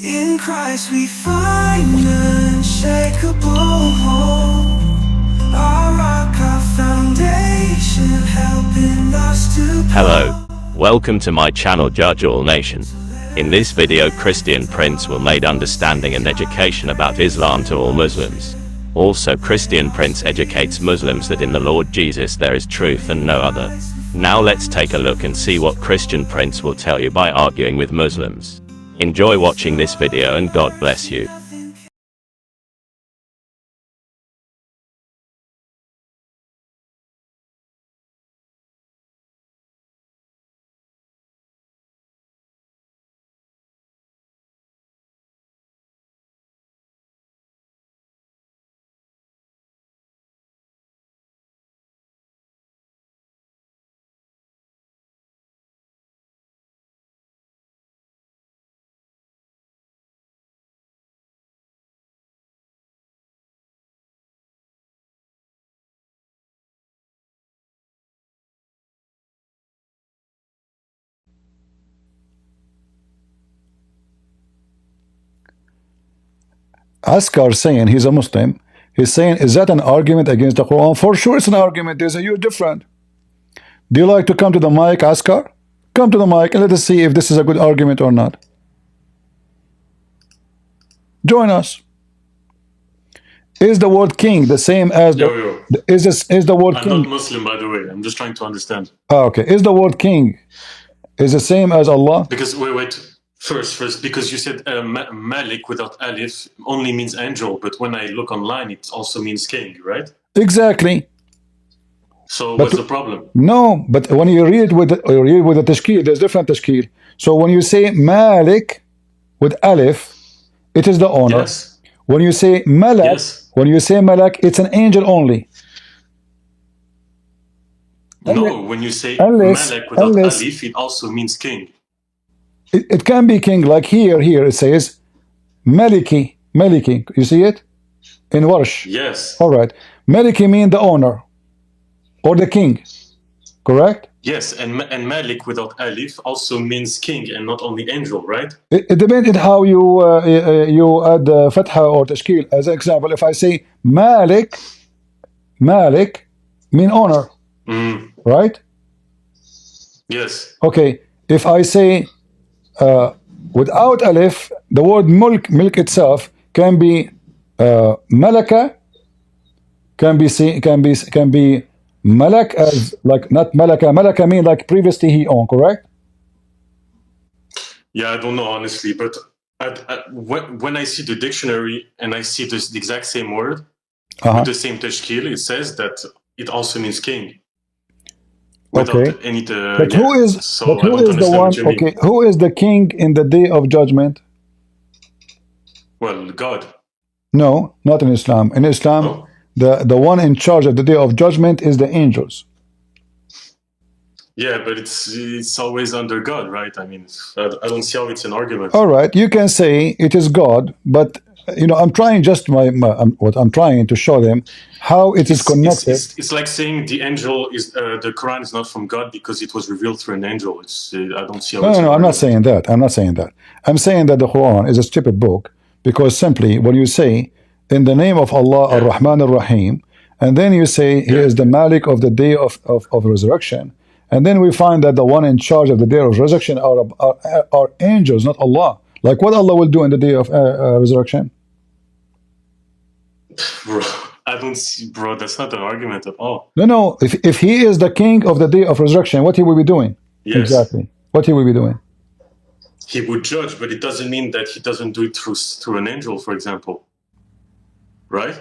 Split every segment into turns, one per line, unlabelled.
In Christ we find unshakable hope. Our rock, our foundation, helping us to
Hello, welcome to my channel Judge All Nation. In this video, Christian Prince will make understanding and education about Islam to all Muslims. Also, Christian Prince educates Muslims that in the Lord Jesus there is truth and no other. Now let's take a look and see what Christian Prince will tell you by arguing with Muslims. Enjoy watching this video and God bless you.
Askar saying he's a Muslim, he's saying, is that an argument against the Quran? For sure it's an argument. There's a huge difference. Do you like to come to the mic, Askar? Come to the mic and let us see if this is a good argument or not. Join us. Is the word king the same as is the word
I'm
king?
not Muslim, by the way. I'm just trying to understand.
Okay. Is the word king is the same as Allah?
Because wait. First, because you said Malik without alif only means angel, but when I look online, it also means king, right?
Exactly.
So what's the problem?
No, but when you read with the tashkil, there's different tashkil. So when you say Malik with alif, it is the owner.
Yes.
When you say Malak,
yes.
When you say Malak, it's an angel only.
No, when you say Malak without alif, it also means king.
It can be king, like here it says Maliki. You see it in Warsh?
Yes.
All right. Maliki mean the owner or the king, correct?
Yes, and Malik without alif also means king and not only angel, right?
It depends on how you you add fatha or tashkil. As an example, if I say Malik mean owner, right?
Yes.
Okay. If I say without alif, the word milk itself can be malaka, can be malak as like not malaka mean like previously he owned, correct?
Yeah, I don't know honestly, but when I see the dictionary and I see the exact same word with the same tashkil, it says that it also means king. Without any
but who is the one? Okay, who is the king in the day of judgment?
Well, God.
No, not in Islam. In Islam, the one in charge of the day of judgment is the angels.
Yeah, but it's always under God, right? I mean, I don't see how it's an argument.
All right, you can say it is God, but you know, I'm trying just what I'm trying to show them how it is connected.
It's like saying the angel is the Quran is not from God because it was revealed through an angel. I don't see how.
No, I'm not saying that. I'm not saying that. I'm saying that the Quran is a stupid book because simply when you say in the name of Allah Ar-Rahman Ar-Rahim, and then you say he is the Malik of the day of resurrection, and then we find that the one in charge of the day of resurrection are angels, not Allah. Like what Allah will do in the day of resurrection?
Bro, I don't see, bro. That's not an argument at all.
No. If he is the king of the day of resurrection, what he will be doing?
Yes.
Exactly. What he will be doing?
He would judge, but it doesn't mean that he doesn't do it through an angel, for example. Right?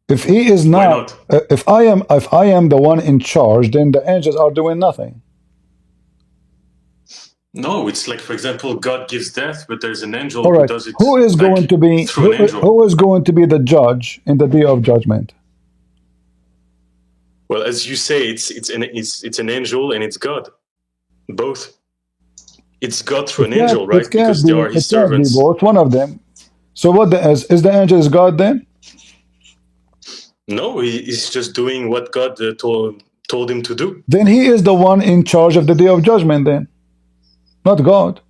If he is not, if I am the one in charge, then the angels are doing nothing.
No, it's like, for example, God gives death, but there's an angel
who
does it.
Who is going to be who is going to be the judge in the day of judgment?
Well, as you say, it's an angel and it's God, both. It's God through an angel, right? Because they are his servants.
Both, one of them. So what is the angel is God then?
No, he's just doing what God told him to do.
Then he is the one in charge of the day of judgment then. Not God.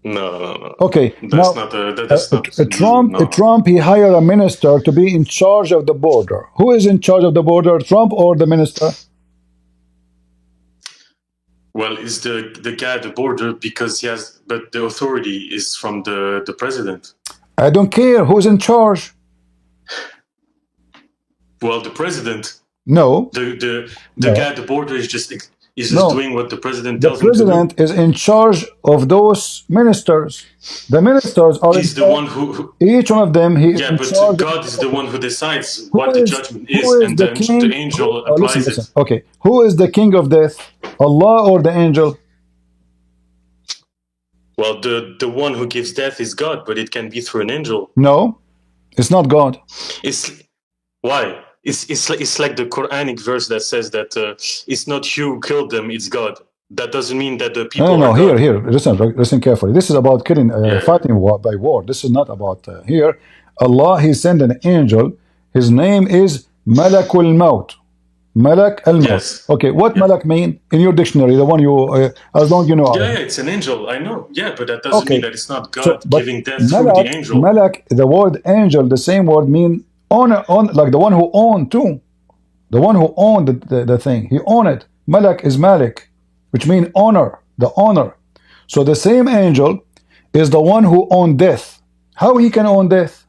No.
Okay,
That's
now
not that's not no.
Trump, he hired a minister to be in charge of the border. Who is in charge of the border, Trump or the minister?
Well, it's the guy at the border because he has, but the authority is from the president.
I don't care who's in charge.
Well, the president.
No.
The
No.
guy at the border is just
No.
doing what the president
The
tells him to do.
president is in charge of those ministers. The ministers are
He's the one who
each one of them, he is
yeah,
in
but
charge.
God is the one who decides
Who
what the judgment is, and
the
then
king?
the angel applies
listen.
it.
Okay, who is the king of death? Allah or the angel?
Well, the one who gives death is God, but it can be through an angel.
No, it's not God.
It's why? It's like the Quranic verse that says that it's not you who killed them, it's God. That doesn't mean that the people.
No. Here. Listen carefully. This is about killing, fighting by war. This is not about here. Allah, He sent an angel. His name is Malakul Maut. Malak al Maut.
Yes.
Okay, what Malak mean in your dictionary? The one you, as long you know.
Yeah, it's an angel. I know. Yeah, but that doesn't mean that it's not God giving death
Malak,
through the angel.
Malak, the word angel, the same word mean owner, like the one who owned too. The one who owned the thing. He owned it. Malak is Malik, which means honor, the honor. So the same angel is the one who owned death. How he can own death?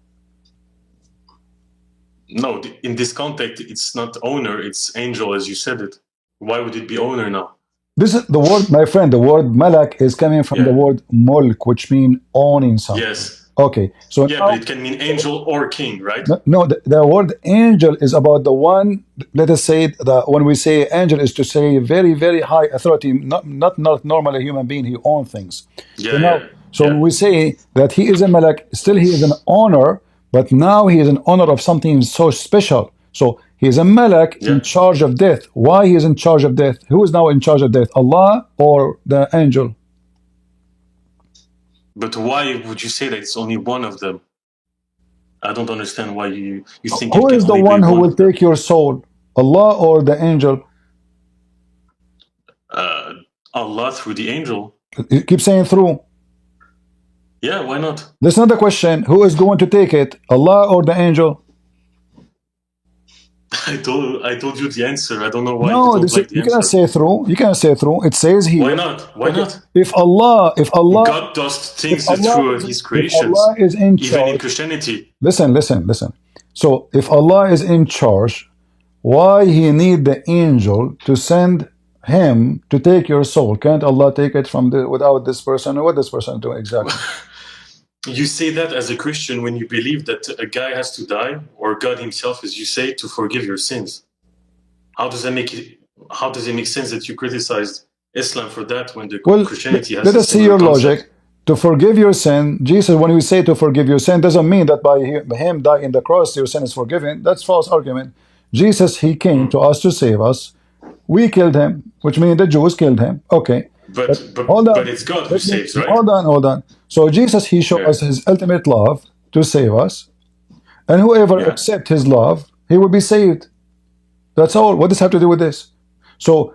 No, in this context, it's not owner, it's angel, as you said it. Why would it be owner now?
This is the word, my friend, the word malak is coming from the word mulk, which means owning something.
Yes.
Okay. So
yeah,
now,
but it can mean angel or king, right?
No, the word angel is about the one, let us say, when we say angel is to say very, very high authority, not normally a human being, he owns things.
Yeah,
so when we say that he is a malak, still he is an honor, but now he is an honor of something so special. So he is a malak in charge of death. Why he is in charge of death? Who is now in charge of death? Allah or the angel?
But why would you say that it's only one of them? I don't understand why you think
who is the one who will take your soul? Allah or the angel?
Allah through the angel.
You keep saying through.
Yeah, why not?
That's not the question. Who is going to take it? Allah or the angel?
I told you the answer. I don't know why
no,
you don't like the
you
answer.
Cannot say through. You cannot say through. It says here.
Why not? Why not?
If Allah
God does things through His creations,
Allah is in charge,
even in Christianity.
Listen. So if Allah is in charge, why He need the angel to send him to take your soul? Can't Allah take it from without this person? What this person doing exactly?
You say that as a Christian when you believe that a guy has to die, or God Himself, as you say, to forgive your sins. How does that make it? How does it make sense that you criticized Islam for that when the Christianity has?
Let us see your logic. To forgive your sin, Jesus, when we say to forgive your sin, doesn't mean that by him dying in the cross your sin is forgiven. That's false argument. Jesus, He came to us to save us. We killed Him, which means the Jews killed Him. Okay.
But it's God who saves, right?
Hold on. So Jesus, He showed us His ultimate love to save us. And whoever accepts His love, he will be saved. That's all. What does have to do with this? So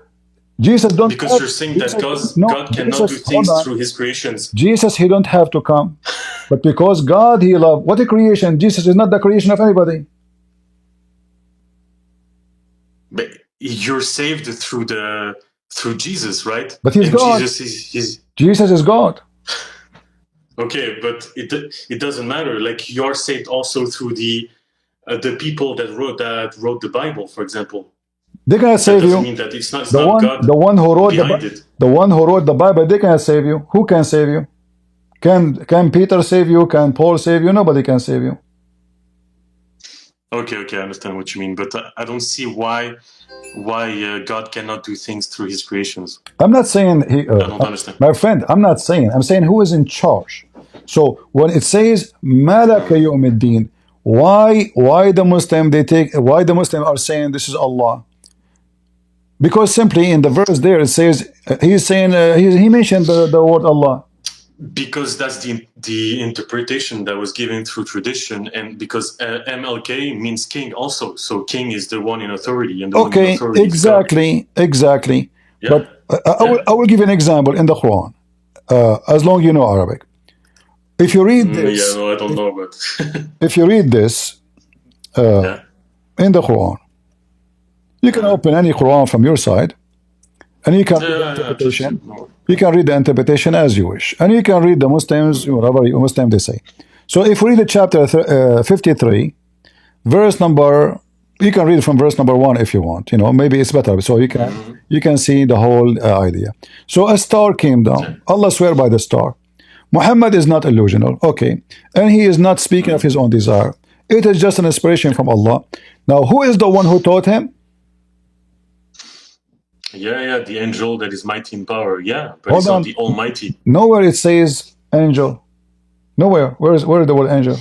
Jesus don't.
Because you're saying that God cannot do things through His creations.
Jesus, He don't have to come. But because God, He loved. What a creation. Jesus is not the creation of anybody.
But you're saved through Jesus, right?
But He's God. Jesus is God.
Okay, but it doesn't matter. Like you're saved also through the people that wrote the Bible, for example.
They cannot save you.
Mean that it's not God.
The one who wrote the Bible, they cannot save you. Who can save you? Can Peter save you? Can Paul save you? Nobody can save you.
Okay, I understand what you mean, but I don't see why God cannot do things through His creations.
I'm not saying I
don't understand,
my friend. I'm saying who is in charge. So when it says Malaka Yawmiddin, why the Muslim are saying this is Allah? Because simply in the verse there it says he's saying he mentioned the word Allah.
Because that's the interpretation that was given through tradition, and because MLK means king also, so king is the one in authority, and the one in authority
exactly. Yeah. But I will give you an example in the Quran, as long you know Arabic. If you read this,
yeah, no, I don't know, but
if you read this
yeah.
in the Quran, you can open any Quran from your side, and you can read the interpretation. You can read the interpretation as you wish, and you can read the Muslims, whatever Muslim they say. So if we read the chapter 53, verse number, you can read from verse number 1 if you want. You know, maybe it's better. So you can see the whole idea. So a star came down. Allah swear by the star. Muhammad is not illusional, okay, and he is not speaking of his own desire. It is just an inspiration from Allah. Now, who is the one who taught him?
Yeah, the angel that is mighty in power. Yeah, but it's not the Almighty.
Nowhere it says angel. Nowhere. Where is the word angel?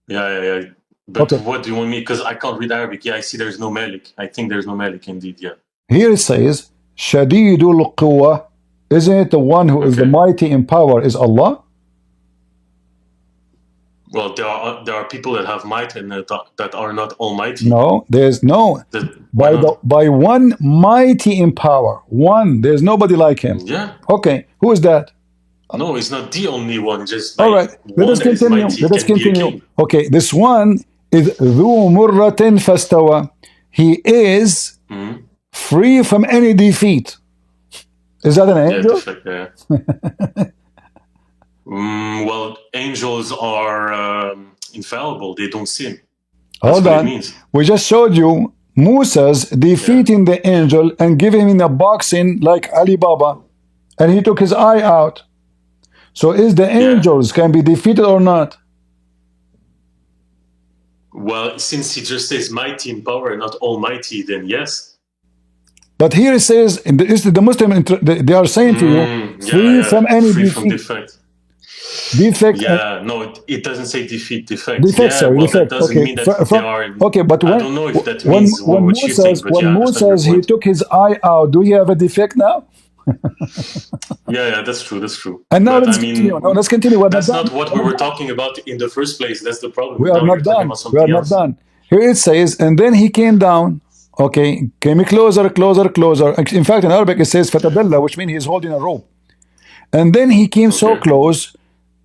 Yeah. But what do you want me? Because I can't read Arabic. Yeah, I see there's no Malik. I think there's no Malik indeed. Yeah.
Here it says Shadidul Quwa. Isn't it the one who is the mighty in power is Allah?
Well, there are people that have might and that are not almighty.
No, there's no. By one mighty in power. One. There's nobody like him.
Yeah.
Okay. Who is that?
No, it's not the only one. Just
all right. Let us continue. Let us continue. Okay. This one is ذو مرة فاستوى. He is free from any defeat. Is that an angel?
Yeah. Well, angels are infallible. They don't sin. That's
Hold on. We just showed you Musa's defeating the angel and giving him in a boxing like Ali Baba, and he took his eye out. So is the angels can be defeated or not?
Well, since he just says mighty in power and not almighty, then yes.
But here it says, the Muslim, they are saying to you, free from any defeat. Defect.
Yeah, no, it doesn't say defeat, defect.
Defect,
yeah,
sorry,
well,
defect.
That doesn't mean that they are.
Okay, but
I don't know if that means what you think, but
when Musa says he took his eye out, do he have a defect now?
yeah, that's true. That's true.
And now let's continue. No, let's continue.
That's not what we were talking about in the first place. That's the problem.
We are not done. We are not done. Here it says, and then he came down. Okay, came closer, closer, closer. In fact, in Arabic it says fatadalla, which means he's holding a rope. And then he came so close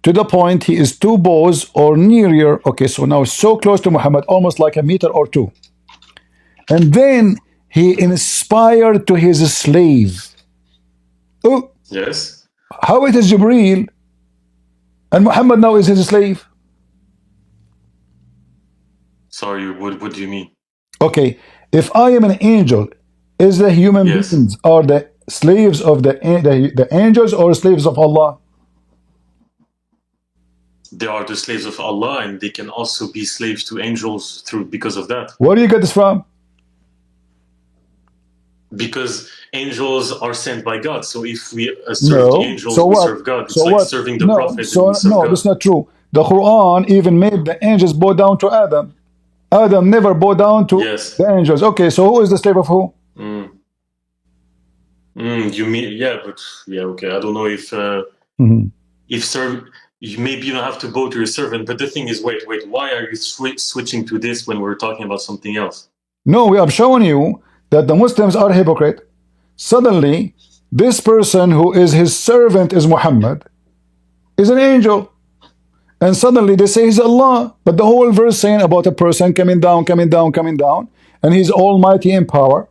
to the point he is 2 bows or nearer. Okay, so now so close to Muhammad, almost like a meter or 2. And then he inspired to his slave. Oh,
yes.
How it is Jibreel and Muhammad now is his slave?
Sorry, what do you mean?
Okay, if I am an angel, is the human beings are the slaves of the angels or slaves of Allah?
They are the slaves of Allah, and they can also be slaves to angels because of that.
Where do you get this from?
Because angels are sent by God. So if we serve the angels, we serve God. It's like serving the prophet.
No, that's not true. The Quran even made the angels bow down to Adam. Adam never bowed down to the angels. Okay, so who is the slave of who?
You mean okay. I don't know if maybe you don't have to bow to your servant, but the thing is, wait, why are you switching to this when we're talking about something else?
No, we are showing you that the Muslims are hypocrite. Suddenly, this person who is his servant is Muhammad, is an angel. And suddenly they say he's Allah. But the whole verse saying about a person coming down, and he's almighty in power.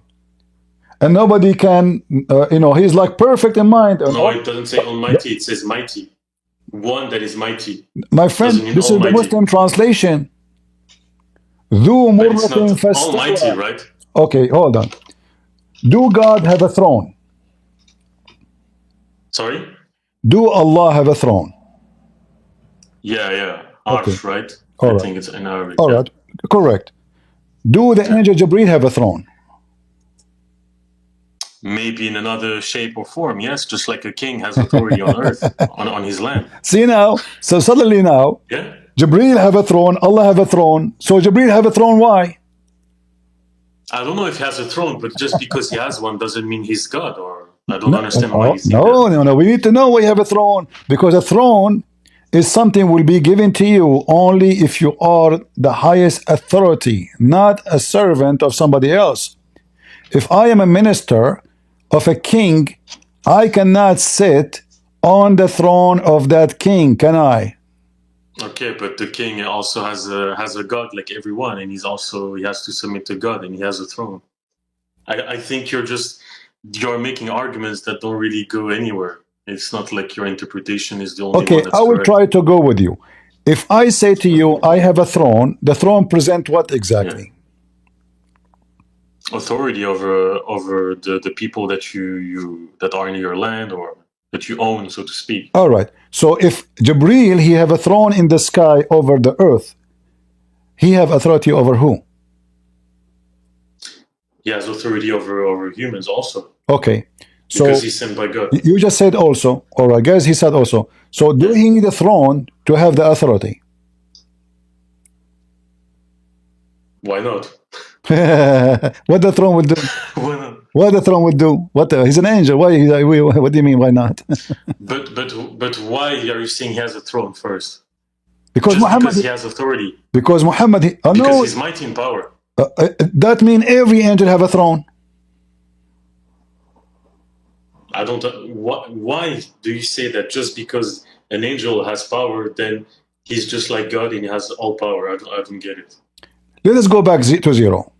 And nobody can, he's like perfect in mind.
No, it doesn't say almighty, it says mighty. One that is mighty.
My friend, this is the Muslim translation. ذو مرة فاستوى.
Almighty, right?
Okay, hold on. Do God have a throne?
Sorry?
Do Allah have a throne?
Yeah. Arsh, right? I think it's in Arabic.
All right, correct. Do the angel Jibreel have a throne?
Maybe in another shape or form, yes. Just like a king has authority on earth, on his land.
See now? So suddenly now, Jibreel have a throne, Allah have a throne. So Jibreel have a throne, why?
I don't know if he has a throne, but just because he has one doesn't mean he's God, or I don't understand why you think that.
No. We need to know why you have a throne. Because a throne is something will be given to you only if you are the highest authority, not a servant of somebody else. If I am a minister of a king, I cannot sit on the throne of that king, can I?
Okay, but the king also has a god like everyone, and he has to submit to God, and he has a throne. I think you're making arguments that don't really go anywhere. It's not like your interpretation is the only one that's
I will
correct.
try to go with you. If I say to you, I have a throne, the throne present what exactly?
Yeah. Authority over the people that that are in your land or that you own, so to speak.
All right. So if Jibreel, he have a throne in the sky over the earth, he have authority over who?
He has authority over humans also.
Okay. So
because he's sent by God.
You just said also, or I guess he said also. So do he need a throne to have the authority?
Why not?
What the throne would do?
Why not?
What the throne would do? What he's an angel. Why? What do you mean? Why not?
but why are you saying he has a throne first?
Because
just
Muhammad,
because he has authority.
Because Muhammad,
because he's mighty in power.
That means every angel have a throne.
I don't. Why do you say that? Just because an angel has power, then he's just like God and he has all power? I don't get it.
Let us go back to zero.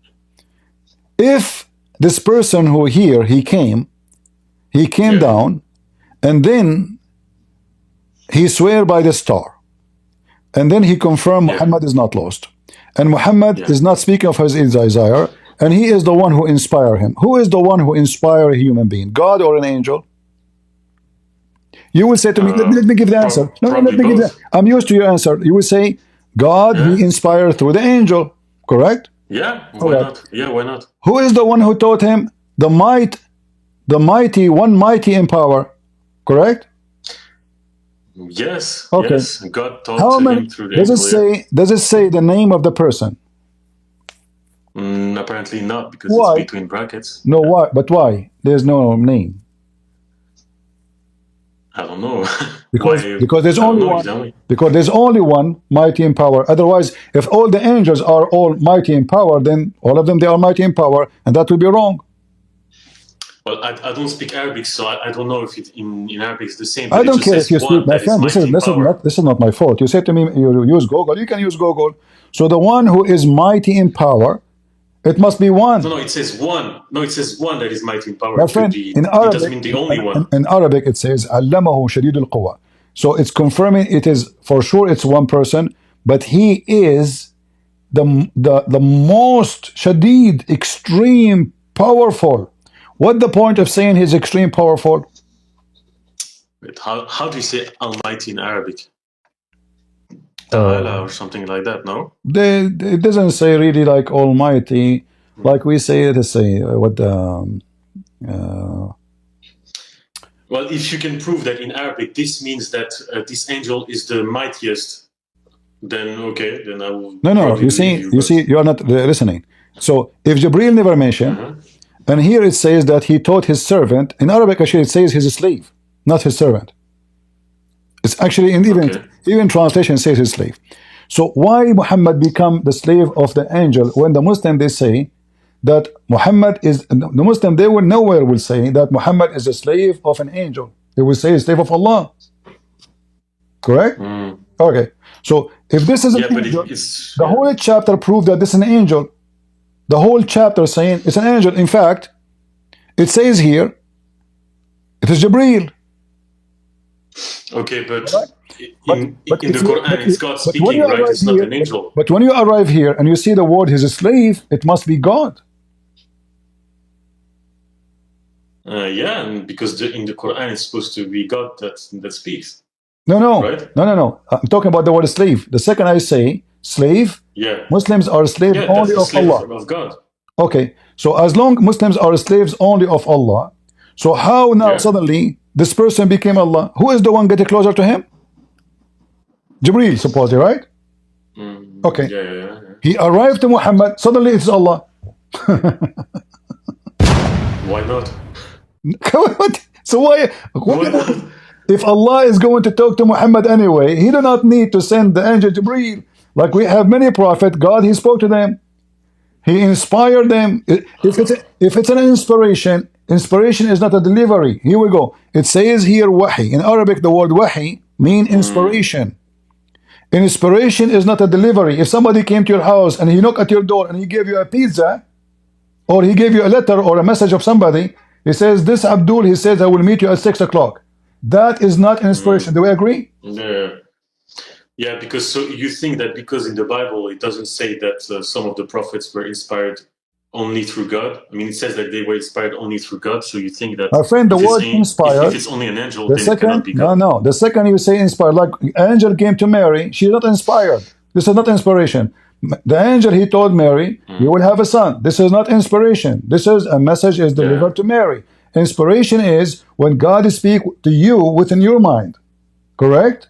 If this person who here he came down, and then he swear by the star, and then he confirmed Muhammad is not lost, and Muhammad is not speaking of his desire, and he is the one who inspire him. Who is the one who inspire a human being, God or an angel? You will say to me, let me give the answer. No, let me give the, I'm used to your answer. You will say, God, he inspired through the angel, correct?
Yeah, why not? Yeah, why not?
Who is the one who taught him the mighty, one mighty in power, correct?
Yes,
okay.
Yes, God taught him through the angel.
Does it say the name of the person?
Apparently not, because it's between brackets.
No, why? But why? There's no name.
I don't know.
Because there's only one.
Exactly.
Because there's only one mighty in power. Otherwise, if all the angels are all mighty in power, then all of them they are mighty in power, and that would be wrong.
Well, I don't speak Arabic, so I don't know if it in Arabic is the same.
I don't care if you speak, my friend. This is not my fault. You said to me you use Google. You can use Google. So the one who is mighty in power, it must be one.
No, it says one. No, it says one that is mighty in power.
My friend, in Arabic,
it doesn't mean the only one.
In Arabic, it says "Allamahu shadidul quwa." So it's confirming it is for sure it's one person, but he is the most shadid, extreme, powerful. What the point of saying he's extreme powerful?
Wait, how do you say Almighty in Arabic? Ta'ala or something like that, no?
It doesn't say really like Almighty, like we say it. Say what the.
Well, if you can prove that in Arabic, this means that this angel is the mightiest, then okay, then I will.
No. You see, you are not listening. So if Jibreel never mentioned, and here it says that he taught his servant. In Arabic, actually, it says his slave, not his servant. It's actually in even translation says his slave. So why Muhammad become the slave of the angel when the Muslim they say that Muhammad is the Muslim they will nowhere will say that Muhammad is a slave of an angel. They will say a slave of Allah. Correct? Okay. So if this is an angel, the whole chapter proves that this is an angel. The whole chapter saying it's an angel. In fact, it says here it is Jibreel.
Okay, but in the Quran, it's God speaking, right? It's not an angel.
But when you arrive here and you see the word "his slave," it must be God.
Yeah, and because in the Quran, it's supposed to be God that speaks.
No.
Right?
No. I'm talking about the word slave. The second I say slave, Muslims are slaves only of Allah.
Of God.
Okay, so as long Muslims are slaves only of Allah, so how now suddenly this person became Allah? Who is the one getting closer to him? Jibreel, supposedly, right? Okay.
Yeah.
He arrived to Muhammad, suddenly it's Allah.
Why not?
So why if Allah is going to talk to Muhammad anyway, he do not need to send the angel Jibreel. Like we have many prophets, God, he spoke to them. He inspired them. If it's an inspiration, Inspiration is not a delivery. Here we go. It says here wahi. In Arabic, the word wahi mean inspiration. Inspiration is not a delivery. If somebody came to your house and he knocked at your door and he gave you a pizza, or he gave you a letter or a message of somebody, he says, this Abdul, he says, I will meet you at 6 o'clock. That is not inspiration. Do we agree?
Yeah. Yeah, because so you think that because in the Bible it doesn't say that some of the prophets were inspired only through God. I mean, it says that they were inspired only through God. So you think that
my friend, the word inspired.
If it's only an angel, then it cannot be God.
No. The second you say inspired, like angel came to Mary, she's not inspired. This is not inspiration. The angel, he told Mary, you will have a son. This is not inspiration. This is a message is delivered to Mary. Inspiration is when God speaks to you within your mind. Correct?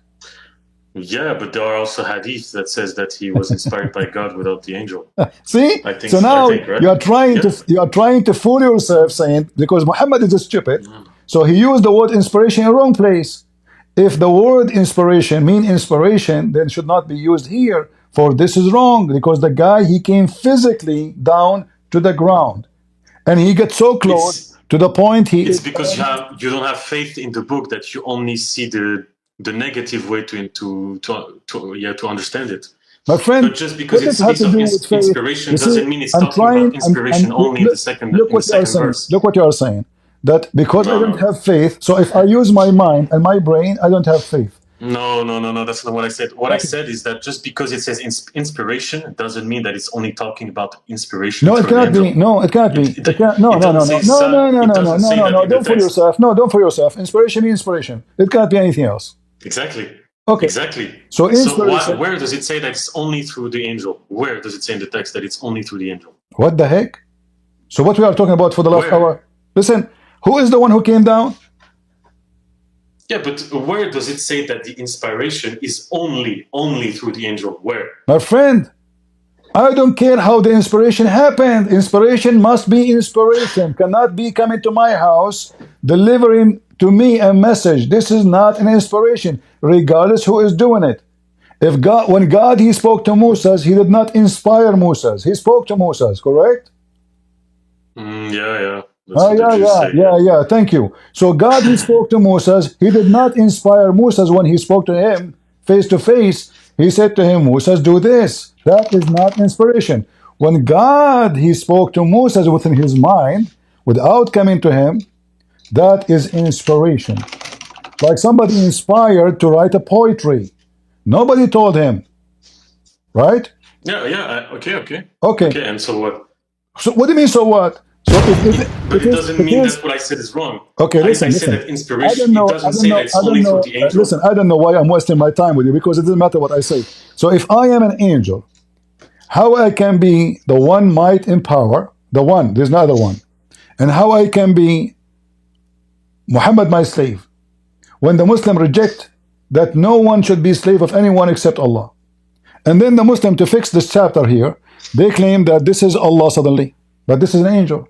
Yeah, but there are also hadiths that says that he was inspired by God without the angel.
See?
I think
so now
right?
you are trying to fool yourself, saying because Muhammad is stupid, so he used the word inspiration in the wrong place. If the word inspiration mean inspiration, then it should not be used here. For this is wrong, because the guy, he came physically down to the ground, and he got so close to the point he.
It's because you don't have faith in the book that you only see the negative way to understand it.
My friend,
but just because it speaks of inspiration doesn't mean it's talking about inspiration only in the second verse.
Look what you are saying. That because I don't have faith, so if I use my mind and my brain, I don't have faith.
No, that's not what I said. What I said is that just because it says inspiration doesn't mean that it's only talking about inspiration.
No, it cannot be. No, it cannot be. No. Don't fool yourself. No, don't fool yourself. Inspiration means inspiration. It cannot be anything else.
Exactly.
Okay.
Exactly.
So inspiration.
Where does it say that it's only through the angel? Where does it say in the text that it's only through the angel?
What the heck? So what we are talking about for the last hour? Listen, who is the one who came down?
Yeah, but where does it say that the inspiration is only through the angel? Where?
My friend, I don't care how the inspiration happened. Inspiration must be inspiration. Cannot be coming to my house, delivering to me a message. This is not an inspiration, regardless who is doing it. If God, when God, he spoke to Moses, he did not inspire Moses. He spoke to Moses, correct?
Yeah.
Yeah. Thank you. So God, he spoke to Moses. He did not inspire Moses when he spoke to him face to face. He said to him, Moses, do this. That is not inspiration. When God, he spoke to Moses within his mind, without coming to him, that is inspiration. Like somebody inspired to write a poetry. Nobody told him. Right?
Yeah. Okay. And so what?
So what do you mean, so what? So
but it doesn't mean that what I said is wrong.
Okay, listen.
I said that inspiration, it doesn't say that it's only through the angel.
Listen, I don't know why I'm wasting my time with you, because it doesn't matter what I say. So if I am an angel, how I can be the one might in power, the one, there's no other one, and how I can be Muhammad my slave, when the Muslim reject that no one should be slave of anyone except Allah. And then the Muslim, to fix this chapter here, they claim that this is Allah suddenly, but this is an angel.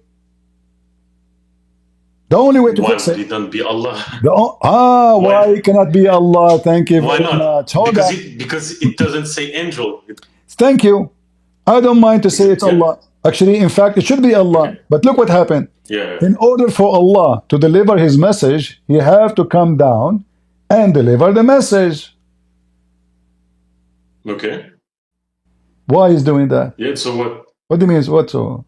The only way to fix it.
Why can't be Allah?
Why cannot be Allah? Thank you very much.
Because it doesn't say angel.
Thank you. I don't mind to say it's Allah. Actually, in fact, it should be Allah. Okay. But look what happened.
Yeah.
In order for Allah to deliver his message, he have to come down and deliver the message.
Okay.
Why is doing that?
Yeah, so what?
What do you mean, what so?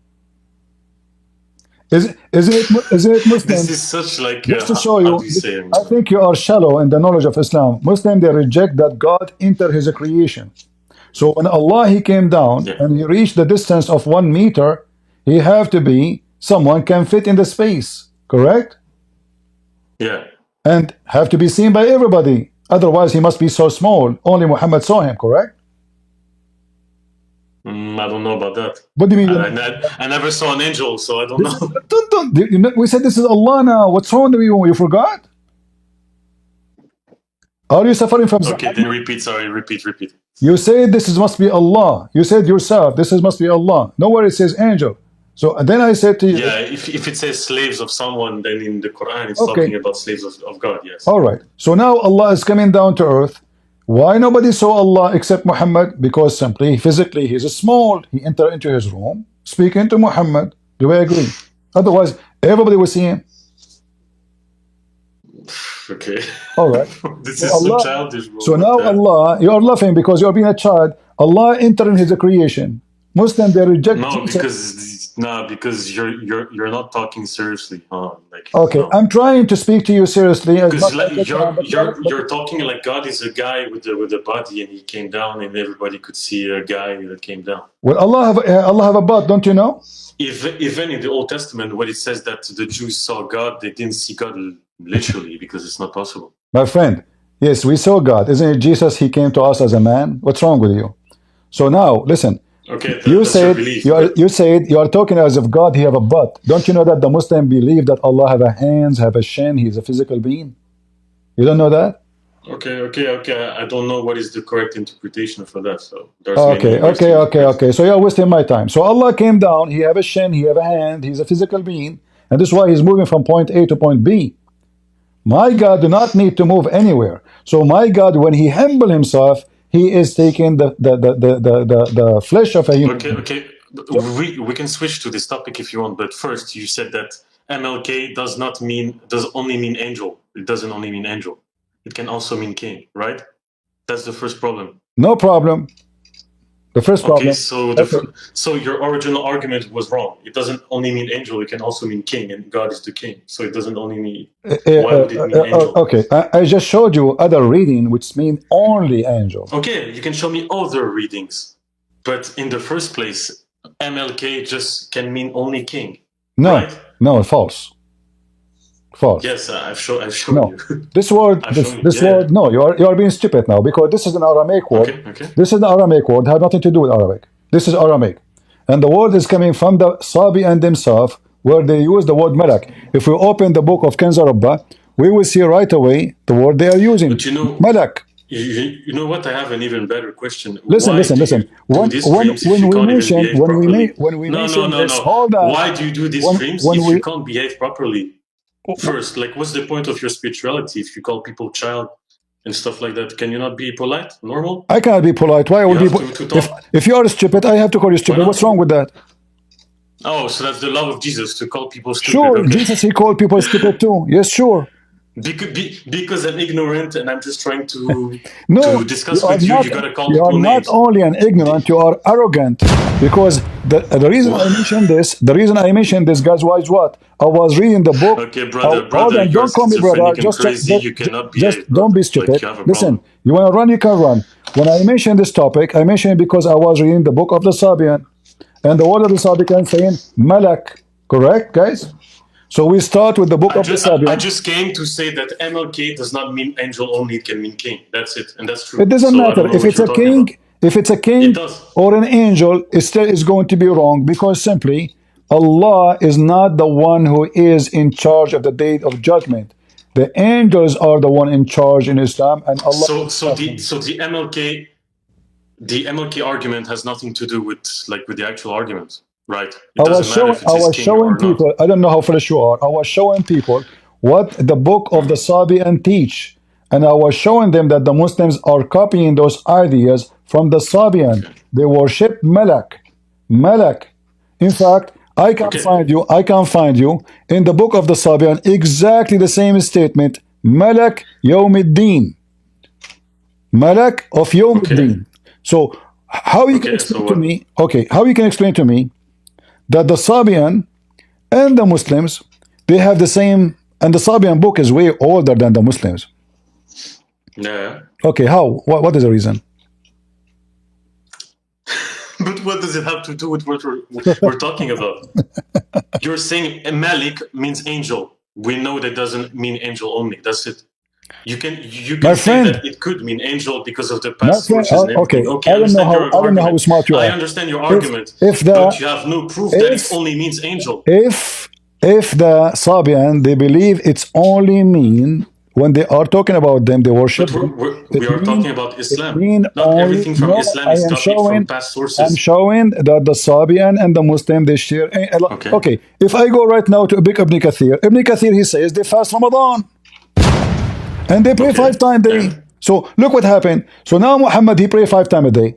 Is it Muslim?
This is such like
just to show you, I think you are shallow in the knowledge of Islam. Muslim, they reject that God entered his creation. So when Allah, he came down and he reached the distance of 1 meter, he have to be someone can fit in the space, correct?
Yeah.
And have to be seen by everybody. Otherwise, he must be so small. Only Muhammad saw him, correct?
I don't know about that.
What do you mean?
I never saw an angel, so I don't know.
We said this is Allah now. What's wrong with you? You forgot? Are you suffering from?
Okay, then repeat. Sorry, repeat.
You said this must be Allah. You said yourself, this must be Allah. Nowhere it says angel. So then I said to you.
Yeah, if it says slaves of someone, then in the Quran it's talking about slaves of God, yes.
All right. So now Allah is coming down to earth. Why nobody saw Allah except Muhammad? Because simply, physically, he's small. He entered into his room, speaking to Muhammad. Do I agree? Otherwise, Everybody will see him.
Okay.
All right.
This
So
is so
Allah,
childish, bro.
so now Allah, you are laughing because you are being a child. Allah entered in His creation. Muslim, they reject
No,
Jesus.
because you're not talking seriously, huh? Like,
Okay,
no.
I'm trying to speak to you seriously as
Because
much as I can,
you're talking like God is a guy with a body and he came down and everybody could see a guy that came down.
well, Allah have a butt, don't you know?
Even in the Old Testament, when it says that the Jews saw God, they didn't see God literally because it's not possible.
My friend, yes, we saw God. Isn't it Jesus? He came to us as a man. What's wrong with you? So now, listen.
Okay,
You
that's your
said
belief.
you said you are talking as if God he have a butt. Don't you know that the Muslim believe that Allah have a hands, have a shin, he is a physical being? You don't know that?
Okay. I don't know what is the correct interpretation for that. So there's
Okay. So you're wasting my time. So Allah came down, he have a shin, he have a hand, he's a physical being, and this is why he's moving from point A to point B. My God do not need to move anywhere. So my God, when he humble himself, he is taking the flesh of a human.
Okay. We can switch to this topic if you want, but first you said that MLK does only mean angel. It doesn't only mean angel. It can also mean king, right? That's the first problem.
No problem. The first problem.
Okay, so your original argument was wrong. It doesn't only mean angel, it can also mean king, and God is the king. So it doesn't only mean why would it mean angel?
Okay, I just showed you other reading which mean only angel.
Okay, you can show me other readings. But in the first place, MLK just can mean only king.
No,
right?
No, false. False.
Yes, I've shown
no.
you.
This word, this word, no, you are being stupid now because this is an Aramaic word.
Okay.
This is an Aramaic word, has nothing to do with Arabic. This is Aramaic. And the word is coming from the Sabian themselves, where they use the word malak. If we open the book of Kenza Rabba, we will see right away the word they are using.
But you know,
malak.
You know what? I have an even better question.
Listen. When we mention this, hold on.
Why do you do these streams if you can't behave properly? First, like, what's the point of your spirituality if you call people child and stuff like that? Can you not be polite, normal?
I cannot be polite. Why would you? If you are stupid, I have to call you stupid. What's wrong with that?
Oh, so that's the love of Jesus to call people stupid.
Sure, okay. Jesus, he called people stupid too. Yes, sure.
Because I'm ignorant and I'm just trying to discuss
with
you. You gotta call people names.
You are not only an ignorant, you are arrogant. Because the reason I mentioned this, guys, was what? I was reading the book.
Okay, brother,
don't call me brother. Just don't be stupid. Listen, you want to run, you can run. When I mentioned this topic, I mentioned it because I was reading the book of the Sabian. And the word of the Sabian saying malak. Correct, guys? So we start with the book of the Sabian.
I just came to say that MLK does not mean angel only, it can mean king. That's it, and that's true.
It doesn't matter. If it's a king or an angel, it still is going to be wrong because simply Allah is not the one who is in charge of the day of judgment. The angels are the one in charge in Islam, and Allah.
So the MLK argument has nothing to do with the actual argument. Right.
I was showing people, I don't know how foolish you are. I was showing people what the book of the Sabian teach. And I was showing them that the Muslims are copying those ideas from the Sabian. Okay. They worship Malak. Malak. In fact, I can find you in the book of the Sabian exactly the same statement. Malak Yawmiddin. Malak of Yawmiddin. So how you can explain to me? Okay, how you can explain to me that the Sabian and the Muslims, they have the same, and the Sabian book is way older than the Muslims.
Yeah.
Okay, how? What is the reason?
But what does it have to do with what we're talking about? You're saying Malik means angel. We know that doesn't mean angel only. That's it. You can say that it could mean angel because of the past sources and everything. Okay, I don't know how smart you are. I understand your argument, but you have no proof that it only means angel.
If the Sabian, they believe it's only mean when they are talking about them, they worship.
But we are talking about Islam. Not everything from Islam is copied from past sources.
I'm showing that the Sabian and the Muslim, they share. Okay, if I go right now to Ibn Kathir, he says they fast Ramadan. And they pray 5 times a day. So look what happened. So now Muhammad, he pray 5 times a day.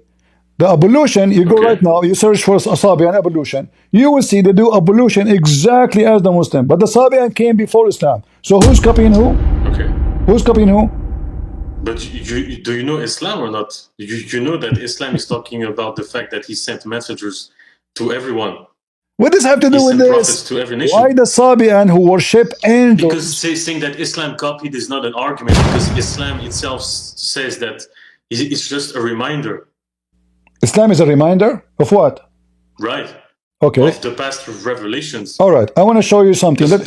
The ablution, you go
Okay.
right now, you search for Sabian ablution, you will see they do ablution exactly as the Muslim. But the Sabian came before Islam. So who's copying who?
Okay.
Who's copying who?
But do you know Islam or not? You know that Islam is talking about the fact that he sent messengers to everyone.
What does have to do
He
with
sent prophets
this?
to every nation.
Why the Sabian who worship angels?
Because saying that Islam copied is not an argument, because Islam itself says that it's just a reminder.
Islam is a reminder of what?
Right.
Okay.
Of the past revelations.
All right. I want to show you something.
There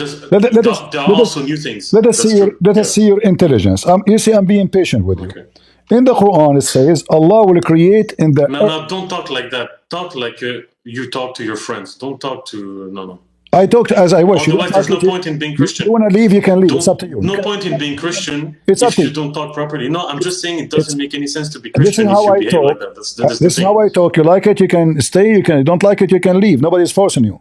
are also new things.
Let us see your intelligence. You see, I'm being patient with you.
Okay.
In the Quran, it says Allah will create in the.
No, don't talk like that. Talk like you talk to your friends. Don't talk to no.
I talk as I wish.
Otherwise, there's no point in being Christian.
You want to leave, you can leave. It's up to you.
No point in being Christian if you don't talk properly. No, I'm just saying it doesn't make any sense to be Christian if you behave like that.
This is how I talk. You like it, you can stay. You don't like it, you can leave. Nobody's forcing you.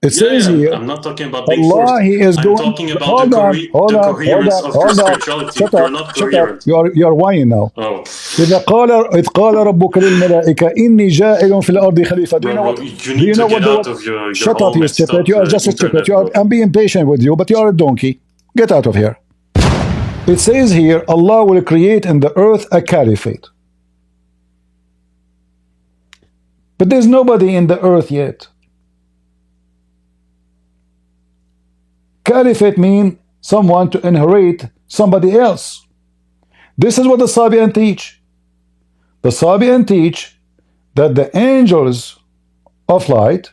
It
says here,
I'm not talking about being
Allah,
forced.
He is
I'm talking about the coherence of your spirituality. You're not coherent.
You are whining now.
Oh.
إذ قال ربك للملائكة إني جاعل في الأرض خليفة. Do you know what?
You need to get out of your
Shut up, you stupid. You are just a stupid. I'm being patient with you, but you are a donkey. Get out of here. It says here, Allah will create in the earth a caliphate. But there's nobody in the earth yet. Caliphate means someone to inherit somebody else. This is what the Sabian teach. The Sabian teach that the angels of light,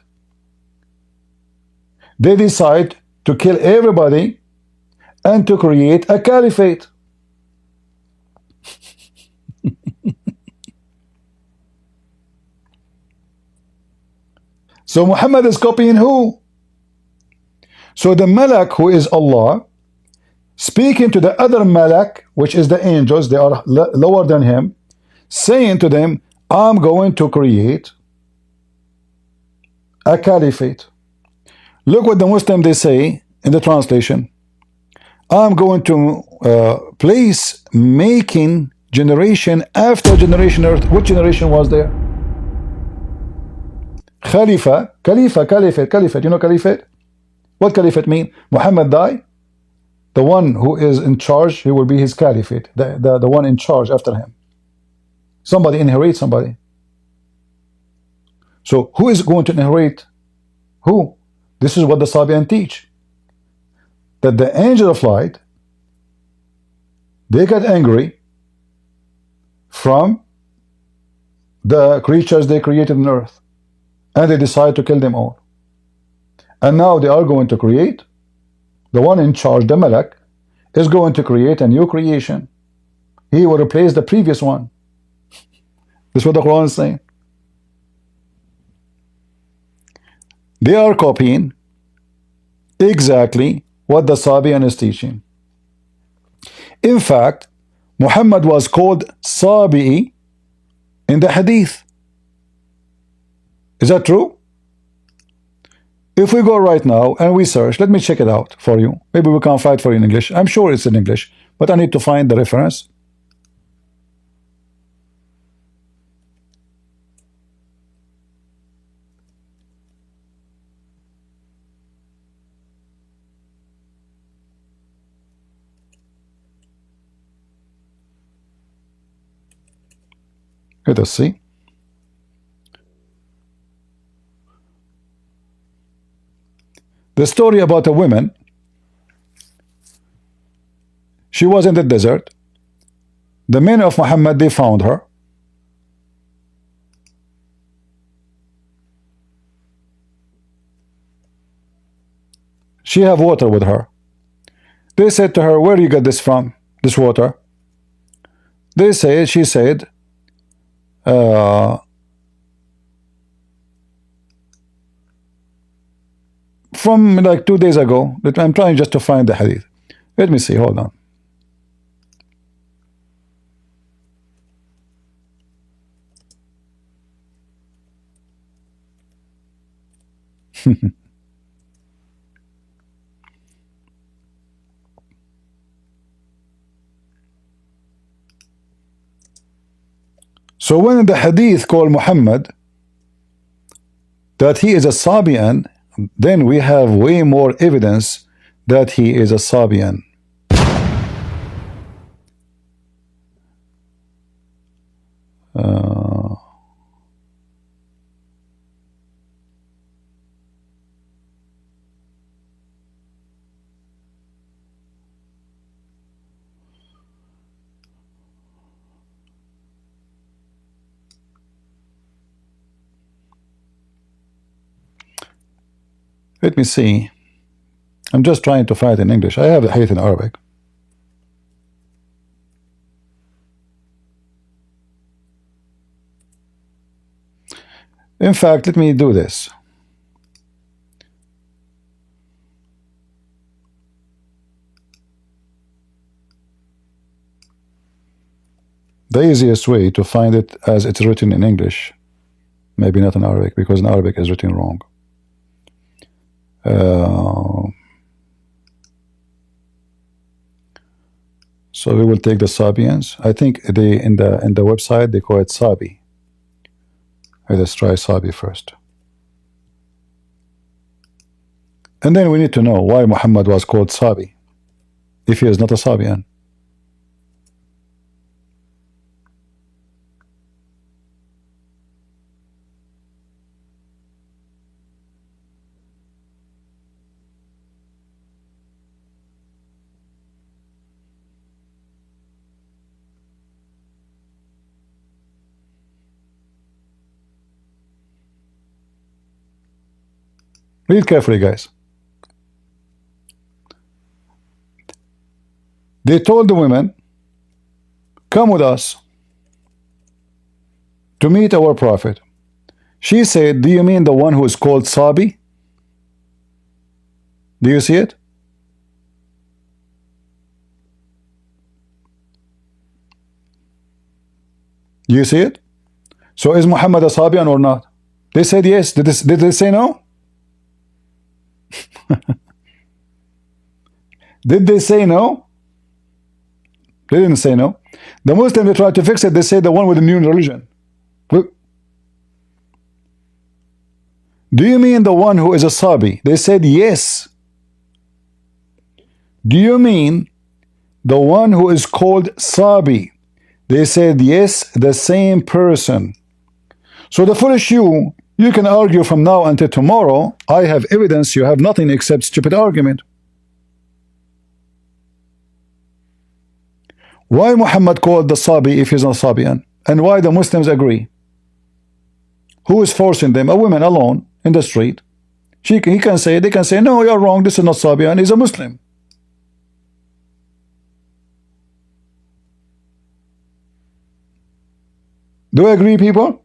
they decide to kill everybody and to create a caliphate. So Muhammad is copying who? So the Malak, who is Allah, speaking to the other Malak, which is the angels, they are lower than him, saying to them, I'm going to create a caliphate. Look what the Muslim they say in the translation. I'm going to place making generation after generation earth. What generation was there? Caliphate. You know caliphate? What caliphate mean? Muhammad died. The one who is in charge, he will be his caliphate. The one in charge after him. Somebody inherits somebody. So who is going to inherit who? This is what the Sabian teach. That the angel of light, they get angry from the creatures they created on earth. And they decide to kill them all. And now they are going to create, the one in charge, the Malak, is going to create a new creation. He will replace the previous one. This is what the Quran is saying. They are copying exactly what the Sabian is teaching. In fact, Muhammad was called Sabi'i in the Hadith. Is that true? If we go right now and we search, let me check it out for you. Maybe we can find for you in English. I'm sure it's in English, but I need to find the reference. Let us see. The story about a woman. She was in the desert. The men of Muhammad, they found her. She have water with her. They said to her, where do you get this from, this water? She said, from like 2 days ago. But I'm trying just to find the hadith. Let me see, hold on. So when the hadith call Muhammad that he is a Sabian, then we have way more evidence that he is a Sabian. Let me see. I'm just trying to find it in English. I have a hadith in Arabic. In fact, let me do this. The easiest way to find it as it's written in English, maybe not in Arabic, because in Arabic is written wrong. So we will take the Sabians. I think they in the website they call it Sabi. Let's try Sabi first. And then we need to know why Muhammad was called Sabi if he is not a Sabian. Read carefully, guys. They told the women, come with us to meet our prophet. She said, do you mean the one who is called Sabi? Do you see it? Do you see it? So is Muhammad a Sabian or not? They said yes. Did they say no? Did they say no? They didn't say no. The Muslims, they tried to fix it. They say the one with the new religion. Look. Do you mean the one who is a Sabi? They said yes. Do you mean the one who is called Sabi? They said yes, the same person. So the foolish you can argue from now until tomorrow. I have evidence. You have nothing except stupid argument. Why Muhammad called the Sabi if he's not Sabian? And why the Muslims agree? Who is forcing them? A woman alone in the street. They can say, no, you're wrong, this is not Sabian, he's a Muslim. Do you agree, people?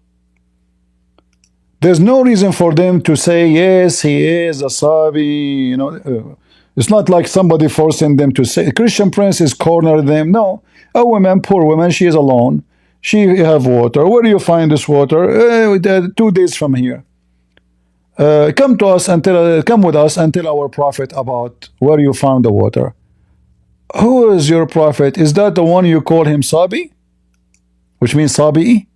There's no reason for them to say, yes, he is a Sabi, you know. It's not like somebody forcing them to say. Christian Prince is cornering them. No, a woman, poor woman, she is alone. She have water. Where do you find this water? 2 days from here. Come with us and tell our prophet about where you found the water. Who is your prophet? Is that the one you call him Sabi? Which means Sabi'i?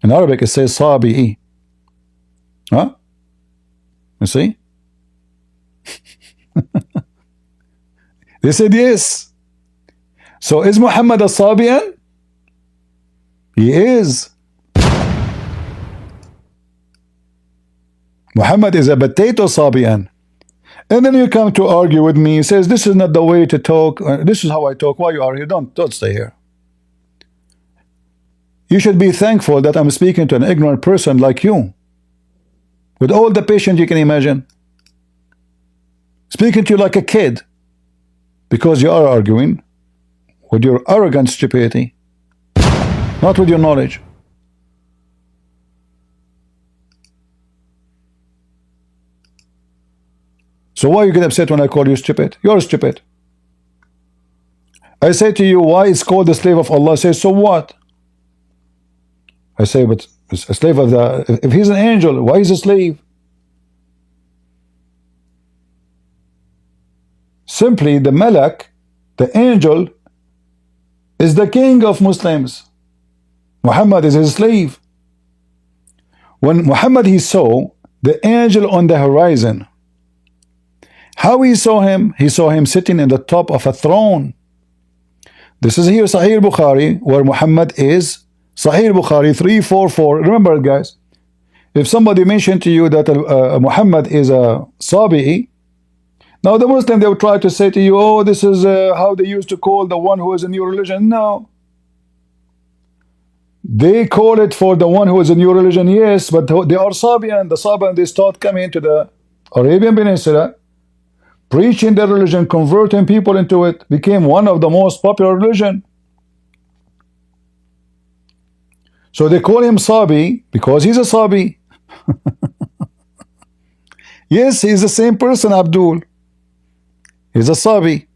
In Arabic it says Sabi'i. Huh? You see? They said yes. So is Muhammad a Sabian? He is. Muhammad is a potato Sabian. And then you come to argue with me. He says this is not the way to talk. This is how I talk. Why you are here? Don't stay here. You should be thankful that I'm speaking to an ignorant person like you, with all the patience you can imagine. Speaking to you like a kid, because you are arguing with your arrogant stupidity, not with your knowledge. So why you get upset when I call you stupid? You're stupid. I say to you, why it's called the slave of Allah? I say, so what? I say, but it's a slave of the... If he's an angel, why is he a slave? Simply, the Malak, the angel, is the king of Muslims. Muhammad is his slave. When Muhammad he saw the angel on the horizon, how he saw him? He saw him sitting in the top of a throne. This is here Sahih Bukhari, where Muhammad is. Sahih Bukhari 344. Remember, guys, if somebody mentioned to you that Muhammad is a Sabi'i, now the Muslim, they will try to say to you, oh, this is how they used to call the one who is a new religion. No. They call it for the one who is a new religion, yes, but they are Sabian. The Sabian, they start coming to the Arabian Peninsula, preaching their religion, converting people into it, became one of the most popular religion. So they call him Sabi because he's a Sabi. Yes, he's the same person, Abdul. He's a Sabi.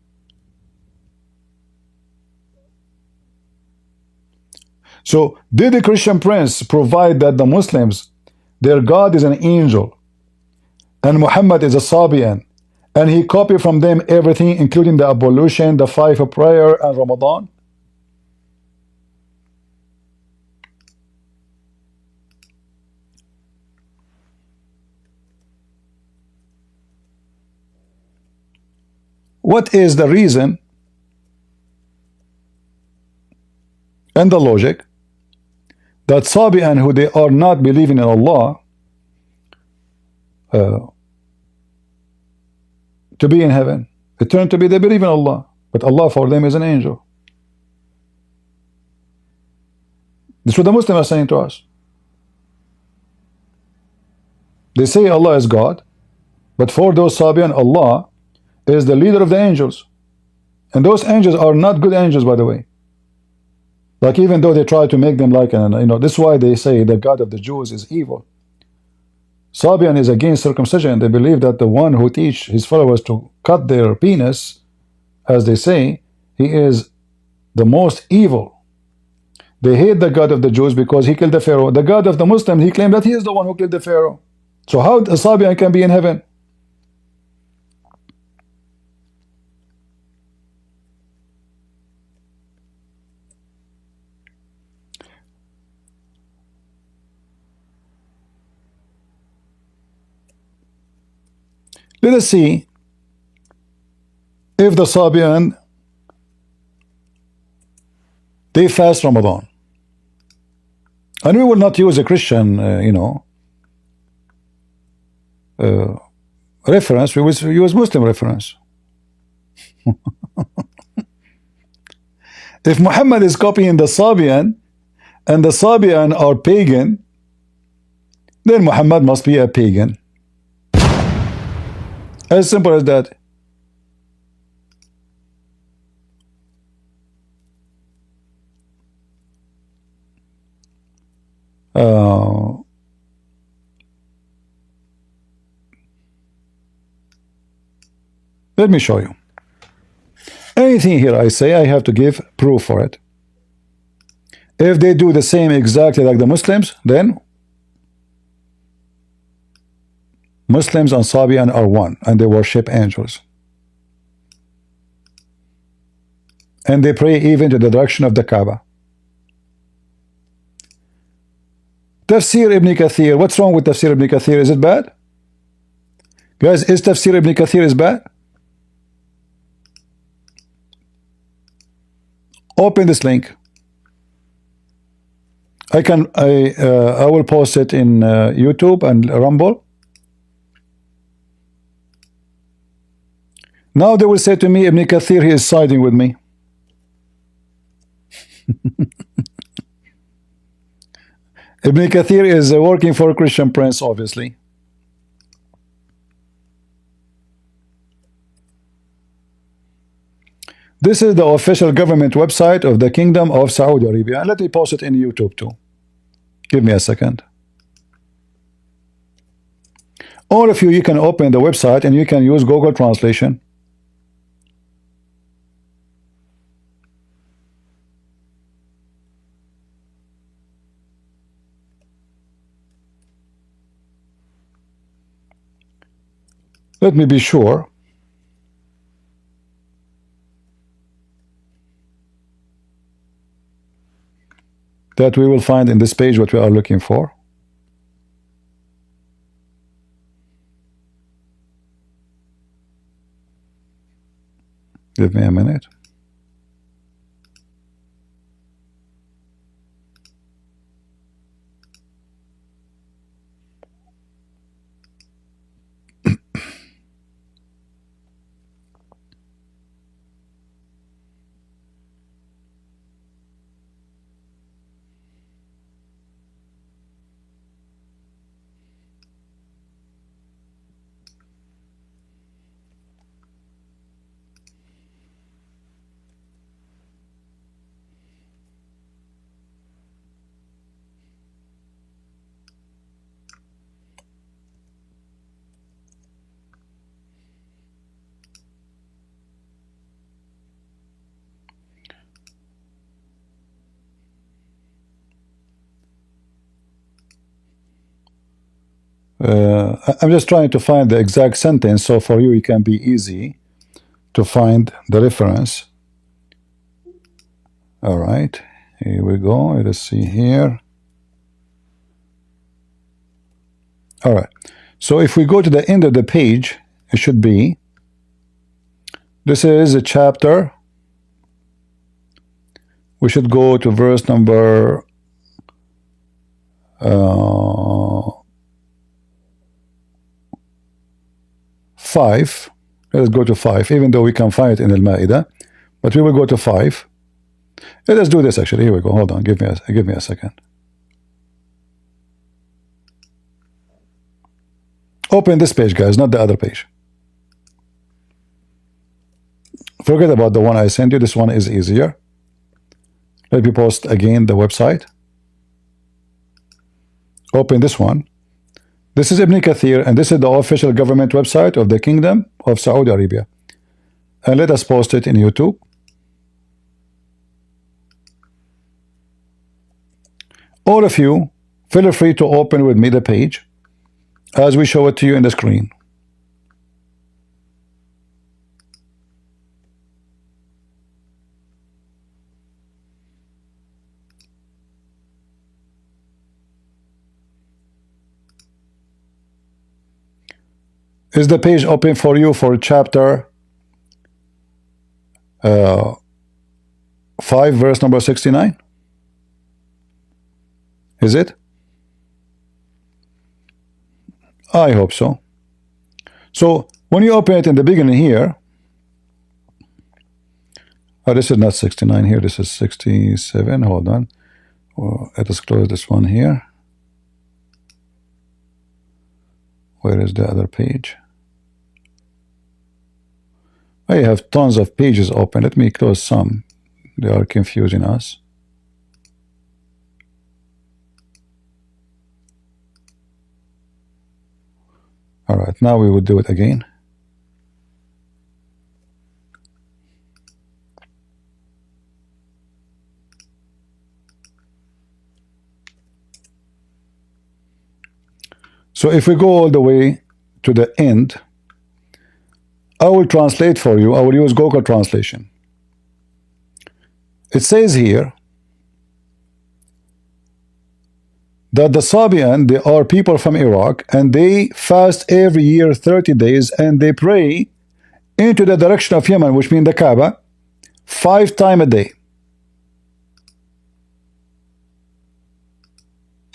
So did the Christian Prince provide that the Muslims, their God is an angel, and Muhammad is a Sabian, and he copied from them everything, including the ablution, the 5 of prayer, and Ramadan? What is the reason and the logic that Sabian, who they are not believing in Allah, to be in heaven, it turned to be they believe in Allah, but Allah for them is an angel? This is what the Muslims are saying to us. They say Allah is God, but for those Sabian, Allah is the leader of the angels, and those angels are not good angels, by the way. Like, even though they try to make them like an, this is why they say the God of the Jews is evil. Sabian is against circumcision. They believe that the one who teach his followers to cut their penis, as they say, he is the most evil. They hate the God of the Jews because he killed the Pharaoh. The God of the Muslims, he claimed that he is the one who killed the Pharaoh. So how a Sabian can be in heaven? Let us see if the Sabian, they fast Ramadan. And we will not use a Christian, reference. We will use Muslim reference. If Muhammad is copying the Sabian, and the Sabian are pagan, then Muhammad must be a pagan. As simple as that. Let me show you. Anything here I say, I have to give proof for it. If they do the same exactly like the Muslims, then Muslims and Sabian are one, and they worship angels. And they pray even to the direction of the Kaaba. Tafsir Ibn Kathir. What's wrong with Tafsir Ibn Kathir? Is it bad? Guys, is Tafsir Ibn Kathir is bad? Open this link. I will post it in YouTube and Rumble. Now they will say to me, Ibn Kathir, he is siding with me. Ibn Kathir is working for a Christian Prince, obviously. This is the official government website of the Kingdom of Saudi Arabia. And let me post it in YouTube too. Give me a second. All of you, you can open the website and you can use Google Translation. Let me be sure. that we will find in this page what we are looking for. Give me a minute. I'm just trying to find the exact sentence, so for you it can be easy to find the reference. All right, here we go. Let us see here. All right, so if we go to the end of the page, it should be, this is a chapter. We should go to verse number 5. Let's go to 5, even though we can find it in Al-Ma'idah, but we will go to 5. Let us do this actually. Here we go. Hold on. Give me a second. Open this page, guys, not the other page. Forget about the one I sent you. This one is easier. Let me post again the website. Open this one. This is Ibn Kathir, and this is the official government website of the Kingdom of Saudi Arabia. And let us post it in YouTube. All of you, feel free to open with me the page as we show it to you in the screen. Is the page open for you for chapter 5, verse number 69? Is it? I hope so. So when you open it in the beginning here, this is not 69 here, this is 67. Hold on. Let us close this one here. Where is the other page? I have tons of pages open. Let me close some. They are confusing us. All right, now we will do it again. So if we go all the way to the end, I will translate for you. I will use Google translation. It says here that the Sabian, they are people from Iraq, and they fast every year 30 days, and they pray into the direction of Yemen, which means the Kaaba, 5 times a day.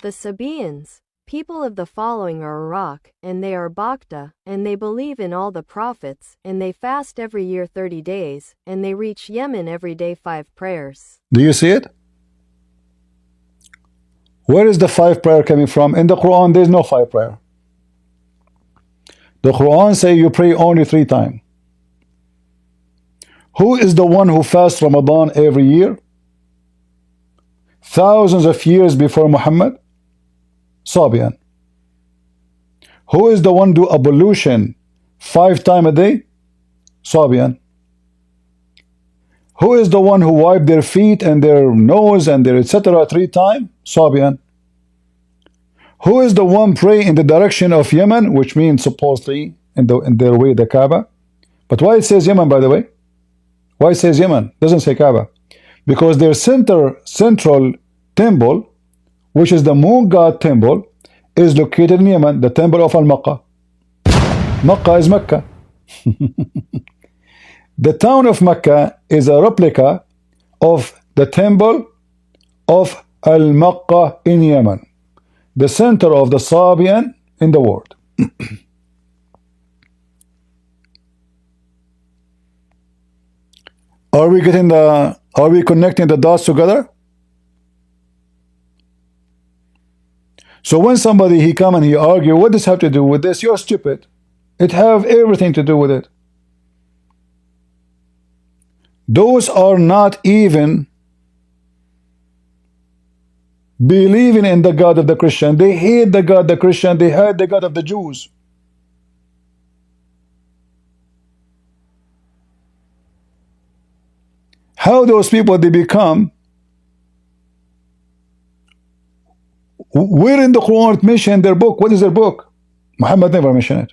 The Sabians, people of the following, are Iraq, and they are Baqta, and they believe in all the prophets, and they fast every year 30 days, and they reach Yemen every day 5 prayers.
Do you see it? Where is the 5 prayer coming from? In the Quran, there is no 5 prayer. The Quran say you pray only 3 times. Who is the one who fasts Ramadan every year? Thousands of years before Muhammad? Sabian. Who is the one do ablution 5 times a day? Sabian. Who is the one who wipe their feet and their nose and their etc. 3 times? Sabian. Who is the one pray in the direction of Yemen, which means supposedly in their way the Kaaba? But why it says Yemen, by the way? Why it says Yemen? Doesn't say Kaaba. Because their central temple, which is the moon god temple, is located in Yemen, the temple of Al-Makkah. Makkah is Mecca. The town of Mecca is a replica of the temple of Al-Makkah in Yemen, the center of the Sabian in the world. Are we connecting the dots together? So when somebody he come and he argue, what does have to do with this? You're stupid. It have everything to do with it. Those are not even believing in the God of the Christian. They hate the God of the Christian. They hate the God of the Jews. How those people they become? Where in the Quran it mentioned their book? What is their book? Muhammad never mentioned it.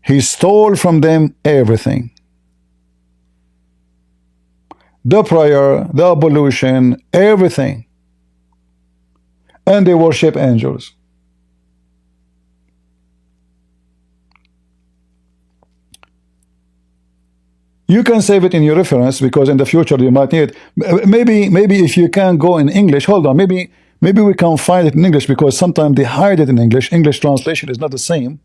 He stole from them everything. The prayer, the ablution, everything. And they worship angels. You can save it in your reference because in the future you might need it. Maybe if you can go in English, hold on, maybe we can find it in English because sometimes they hide it in English. English translation is not the same.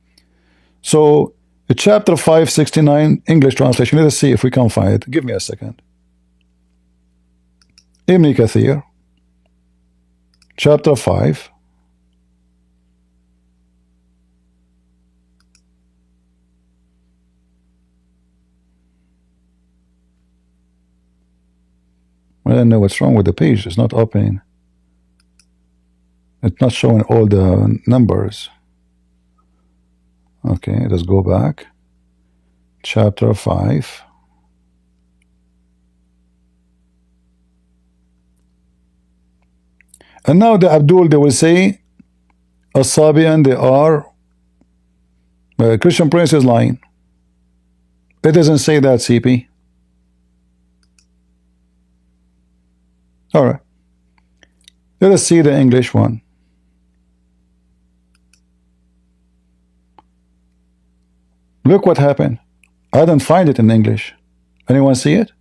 So chapter 569 English translation, let us see if we can find it. Give me a second. Ibn Kathir, chapter 5. I don't know what's wrong with the page. It's not opening. It's not showing all the numbers. Okay, let's go back. Chapter 5. And now the ABDOOL, they will say, Sabian, they are Christian Prince is lying. It doesn't say that, CP. All right. Let us see the English one. Look what happened. I don't find it in English. Anyone see it?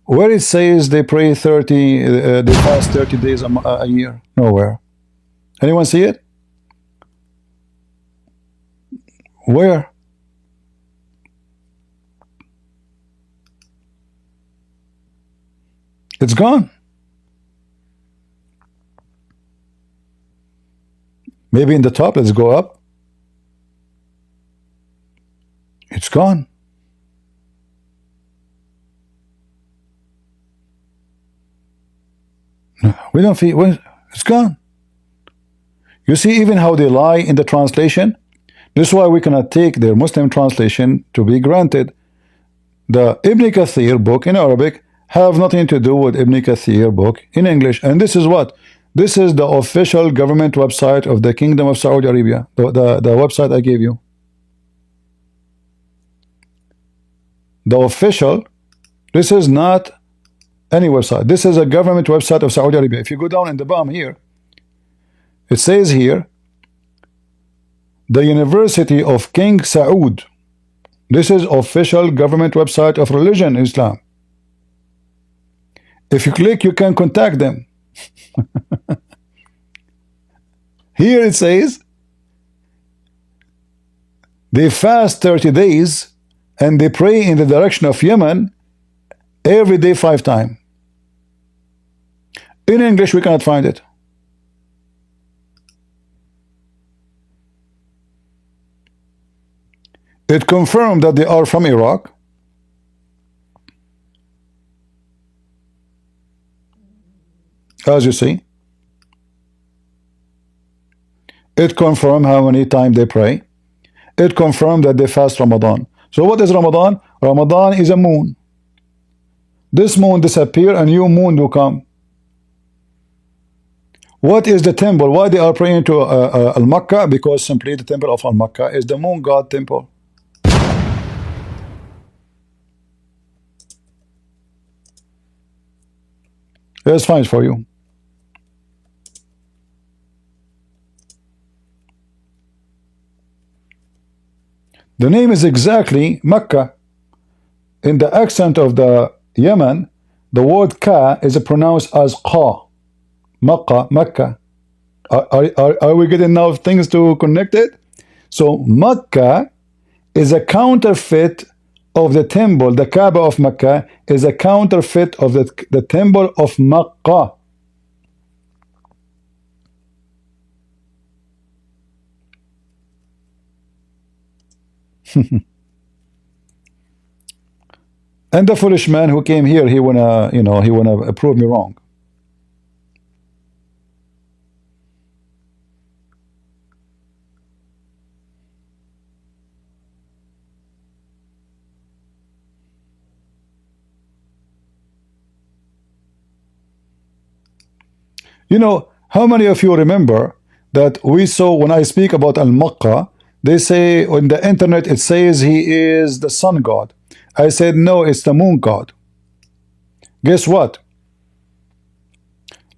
Where it says they pray 30, they fast 30 days a year. Nowhere. Anyone see it? Where? It's gone. Maybe in the top, let's go up. It's gone. We don't feel it's gone. You see even how they lie in the translation. This is why we cannot take their Muslim translation to be granted. The Ibn Kathir book in Arabic have nothing to do with Ibn Kathir book in English. And this is what? This is the official government website of the Kingdom of Saudi Arabia. The website I gave you. The official, this is not any website. This is a government website of Saudi Arabia. If you go down in the bottom here, it says here, the University of King Saud. This is official government website of religion Islam. If you click, you can contact them. Here it says they fast 30 days and they pray in the direction of Yemen every day 5 times. In English we cannot find it. It confirmed that they are from Iraq. As you see, it confirmed how many times they pray. It confirmed that they fast Ramadan. So what is Ramadan? Ramadan is a moon. This moon disappear, a new moon will come. What is the temple? Why they are praying to Al-Makkah? Because simply the temple of Al-Makkah is the moon god temple. It's fine for you. The name is exactly Mecca. In the accent of the Yemen, the word ka is pronounced as qa. Makkah, Mecca. Are we getting enough things to connect it? So Mecca is a counterfeit of the temple. The Kaaba of Mecca is a counterfeit of the temple of Makkah. And the foolish man who came here, he wanna prove me wrong. You know, how many of you remember that we saw when I speak about Al-Makkah, they say on the internet it says he is the sun god. I said no, it's the moon god. Guess what?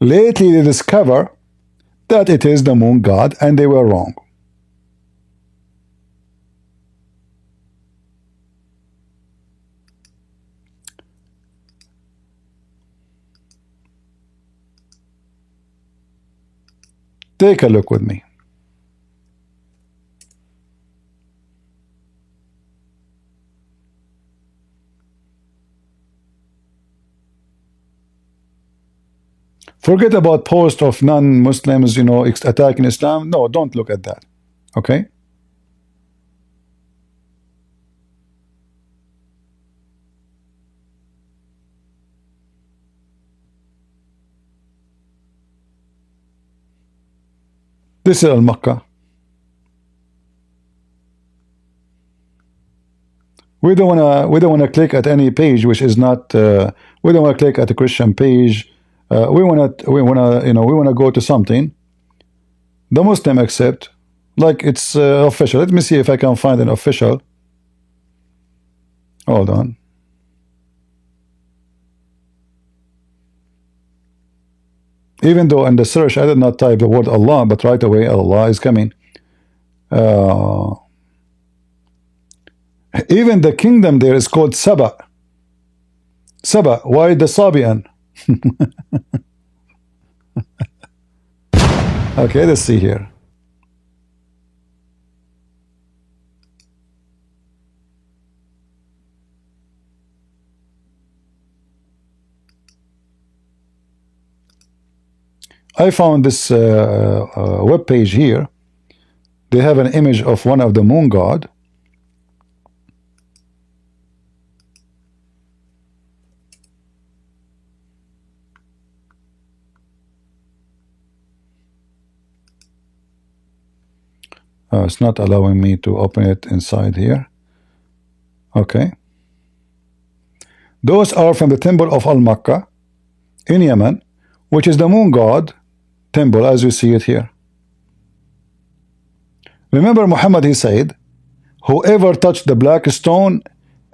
Lately they discover that it is the moon god, and they were wrong. Take a look with me. Forget about post of non-Muslims, attacking Islam. No, don't look at that. Okay? This is Al-Makkah. We don't wanna click at any page which is not. We don't wanna click at a Christian page. We wanna go to something the Muslim accept, like it's official. Let me see if I can find an official. Hold on. Even though in the search I did not type the word Allah, but right away Allah is coming. Even the kingdom there is called Saba. Saba. Why the Sabian? Okay, let's see here. I found this web page here. They have an image of one of the moon god. It's not allowing me to open it inside here. Okay. Those are from the temple of Al-Makkah in Yemen, which is the moon god temple as you see it here. Remember Muhammad, he said, whoever touched the black stone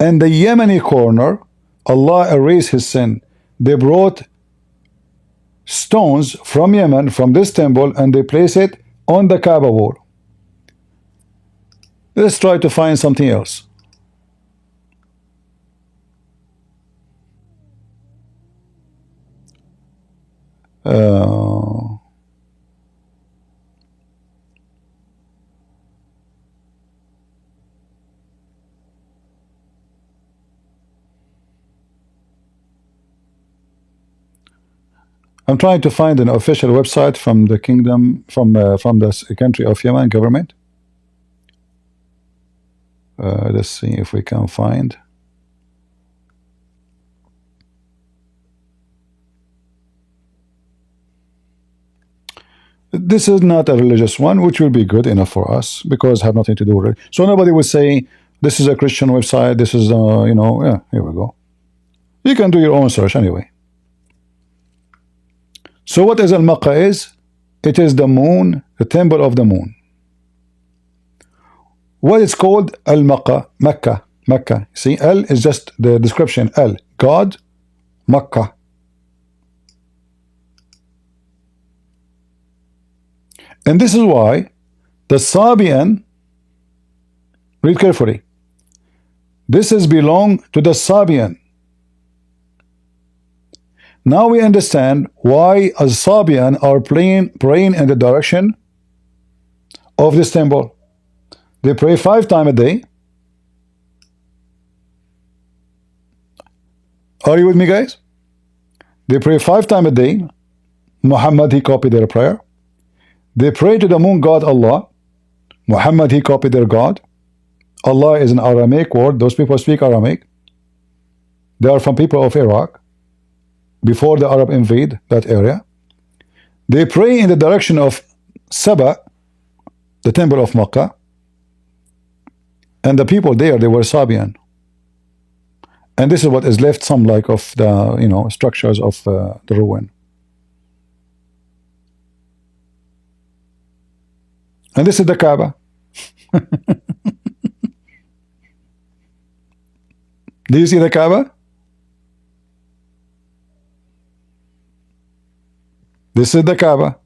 and the Yemeni corner, Allah erased his sin. They brought stones from Yemen, from this temple, and they place it on the Kaaba wall. Let's try to find something else. I'm trying to find an official website from the kingdom, from the country of Yemen government. Let's see if we can find. This is not a religious one, which will be good enough for us because have nothing to do with it. So nobody would say this is a Christian website. This is yeah. Here we go. You can do your own search anyway. So what is Al-Makkah is? It is the moon, the temple of the moon. What is called Al-Makkah? Mecca. Mecca. See, Al is just the description. Al, God, Makkah. And this is why the Sabian, read carefully, this is belong to the Sabian. Now we understand why as Sabian are praying in the direction of this temple. They pray 5 times a day. Are you with me, guys? They pray 5 times a day. Muhammad, he copied their prayer. They pray to the moon god Allah. Muhammad, he copied their god. Allah is an Aramaic word. Those people speak Aramaic. They are from people of Iraq before the Arab invade that area. They pray in the direction of Saba, the temple of Makkah, and the people there, they were Sabian. And this is what is left, some like of the structures of the ruin. And this is the Kaaba. Do you see the Kaaba? This is the Kaaba.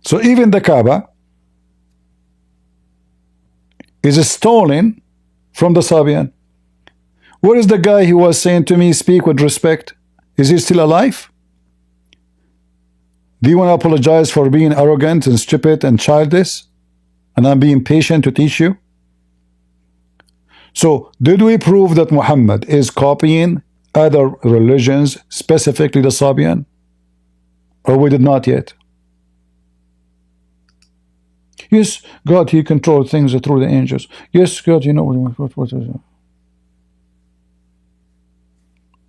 So even the Kaaba is stolen from the Sabian. Where is the guy who was saying to me, speak with respect? Is he still alive? Do you want to apologize for being arrogant and stupid and childish? And I'm being patient to teach you? So, did we prove that Muhammad is copying other religions, specifically the Sabian? Or we did not yet? Yes, God, he controlled things through the angels. Yes, God, you know what is it?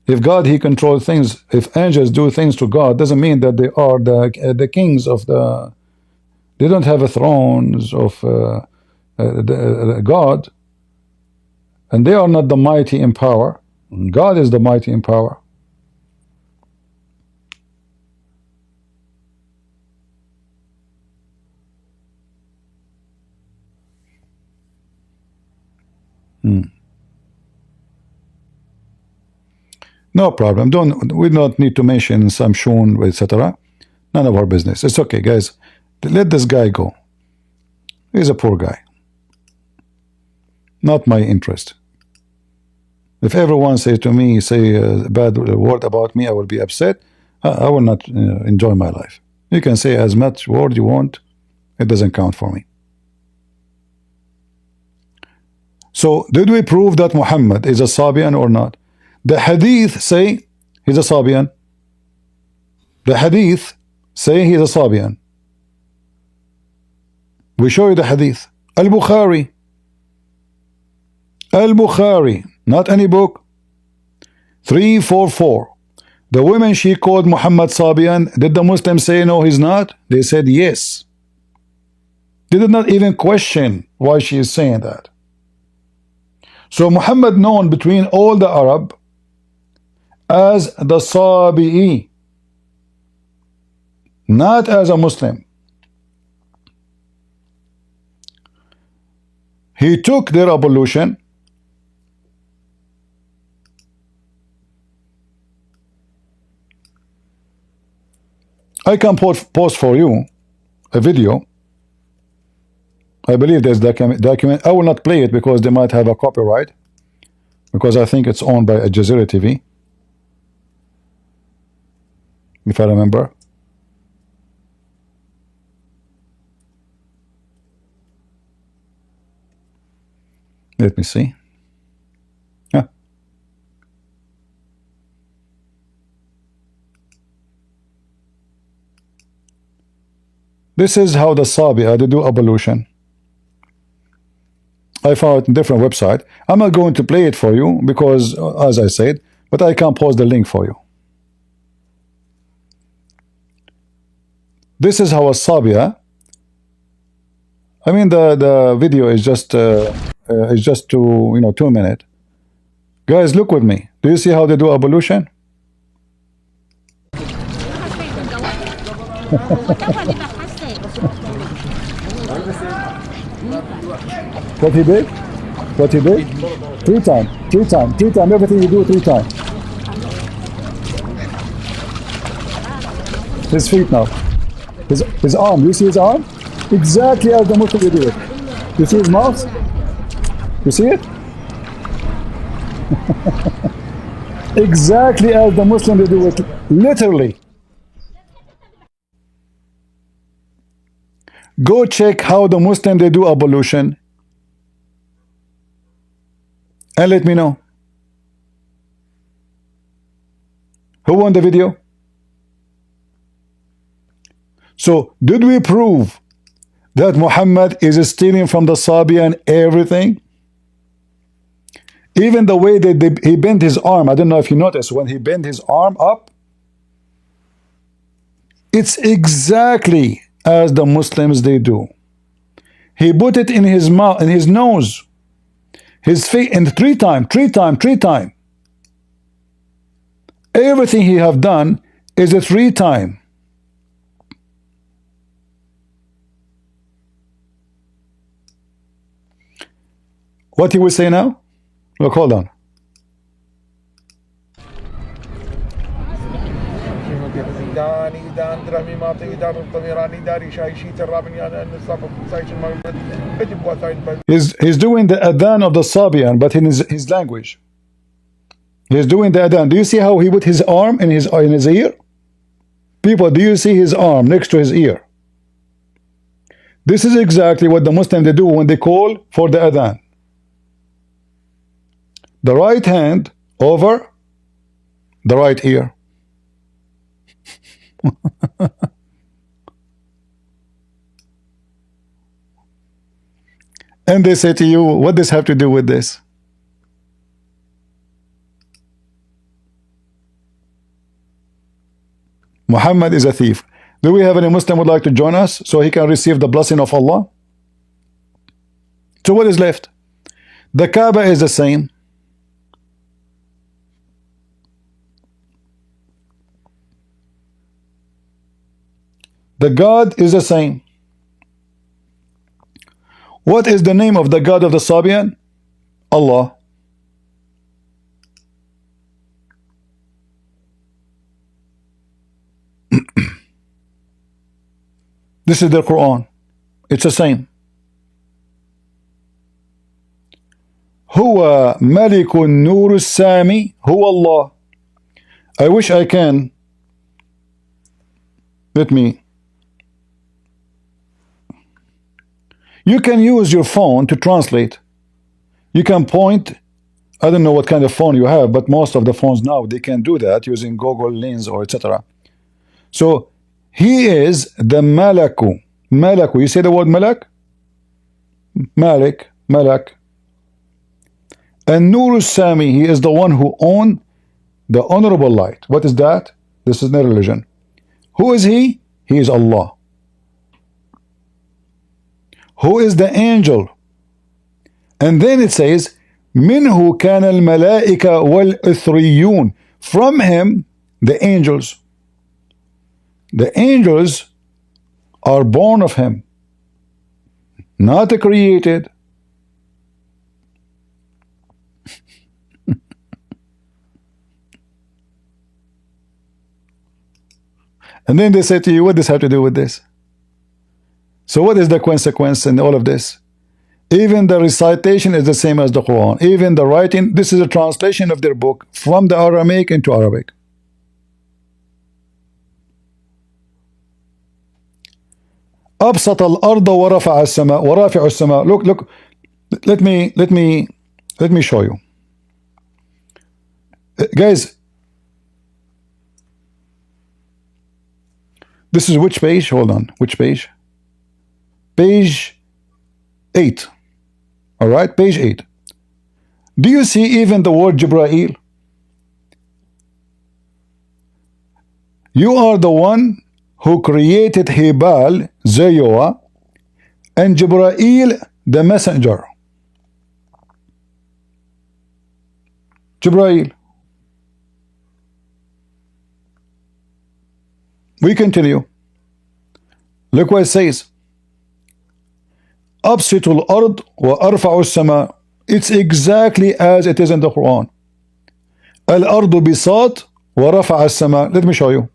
If God, he controls things, if angels do things to God, doesn't mean that they are the kings of the... They don't have a thrones of God. And they are not the mighty in power. God is the mighty in power. No problem. We don't need to mention Samshun, etc. None of our business. It's okay, guys. Let this guy go. He's a poor guy. Not my interest. If everyone says to me, a bad word about me, I will be upset. I will not enjoy my life. You can say as much word you want. It doesn't count for me. So, did we prove that Muhammad is a Sabian or not? The hadith say he's a Sabian. The hadith say he's a Sabian. We show you the hadith. Al-Bukhari. Al-Bukhari. Not any book. 344. The women she called Muhammad Sabian. Did the Muslims say no, he's not? They said yes. They did not even question why she is saying that. So Muhammad known between all the Arab as the Sabi'i, not as a Muslim. He took their ablution. I can post for you a video. I believe there's document. I will not play it because they might have a copyright, because I think it's owned by Al Jazeera TV, if I remember. Let me see. Yeah. This is how the Sabi'a they do ablution. I found it in a different website. I'm not going to play it for you because, as I said, but I can post the link for you. This is how a Sabi'a. I mean, the video is just 2 minutes. Guys, look with me. Do you see how they do ablution? What he did? What he did? 3 times. 3 times. 3 times. Everything you do 3 times. His feet now. His arm. You see his arm? Exactly as the Muslim do it. You see his mouth? You see it? Exactly as the Muslim do it. Literally. Go check how the Muslim they do ablution and let me know. Who won the video? So did we prove that Muhammad is stealing from the Sabian everything? Even the way that he bent his arm, I don't know if you noticed, when he bent his arm up, it's exactly as the Muslims they do. He put it in his mouth, in his nose, his face, and three times. Everything he have done is a 3 times. What he will say now? Look, hold on. He's doing the adhan of the Sabian, but in his language. He's doing the adhan. Do you see how he put his arm in his ear? People, do you see his arm next to his ear? This is exactly what the Muslims they do when they call for the adhan. The right hand over the right ear. And they say to you, what does this have to do with this? Muhammad is a thief. Do we have any Muslim would like to join us so he can receive the blessing of Allah? So what is left? The Kaaba is the same. The God is the same. What is the name of the God of the Sabian? Allah. This is the Quran. It's the same. Huwa Malikun Nur Sami. Huwa Allah. I wish I can. Let me. You can use your phone to translate. You can point. I don't know what kind of phone you have, but most of the phones now they can do that using Google Lens or etc. So he is the Malaku. Malaku. You say the word Malak? Malik. Malak. And Nur Sami. He is the one who owned the honorable light. What is that? This is not religion. Who is he? He is Allah. Who is the angel? And then it says, Minhu kana al-malaika wal-ithriyun. From him, the angels. The angels are born of him, not created. And then they say to you, what does this have to do with this? So what is the consequence in all of this? Even the recitation is the same as the Quran. Even the writing, this is a translation of their book from the Aramaic into Arabic. أبسط الأرض ورفع السماء ورافع السماء. Look. Let me show you. Guys, this is which page? Hold on. Which page? Page 8. All right, page 8. Do you see even the word Jibreel? You are the one who created Hibal, Zayoa, and Jibreel, the messenger. Jibreel. We continue. Look what it says. أبسط الأرض وأرفع السماء. It's exactly as it is in the Quran. الأرض بساط ورفع السماء. Let me show you.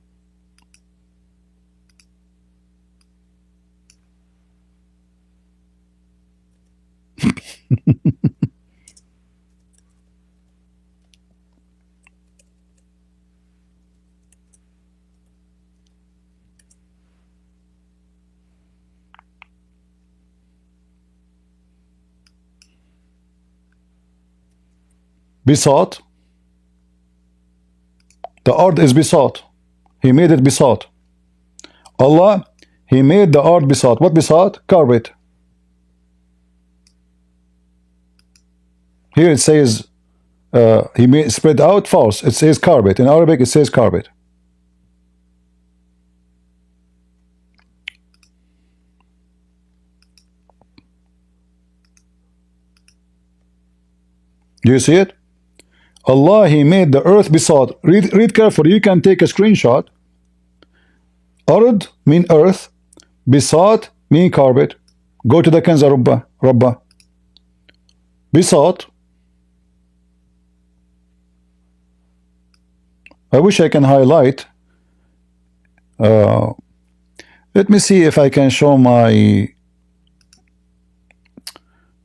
Bisat. The art is Bisat. He made it Bisat. Allah, He made the art Bisat. What Bisat? Carpet. Here it says He made spread out. False. It says carpet. In Arabic it says carpet. Do you see it? Allah, He made the earth Bisat. Read carefully. You can take a screenshot. Ard mean earth. Bisat mean carpet. Go to the Kanza Rabba. Bisat. I wish I can highlight. Let me see if I can show my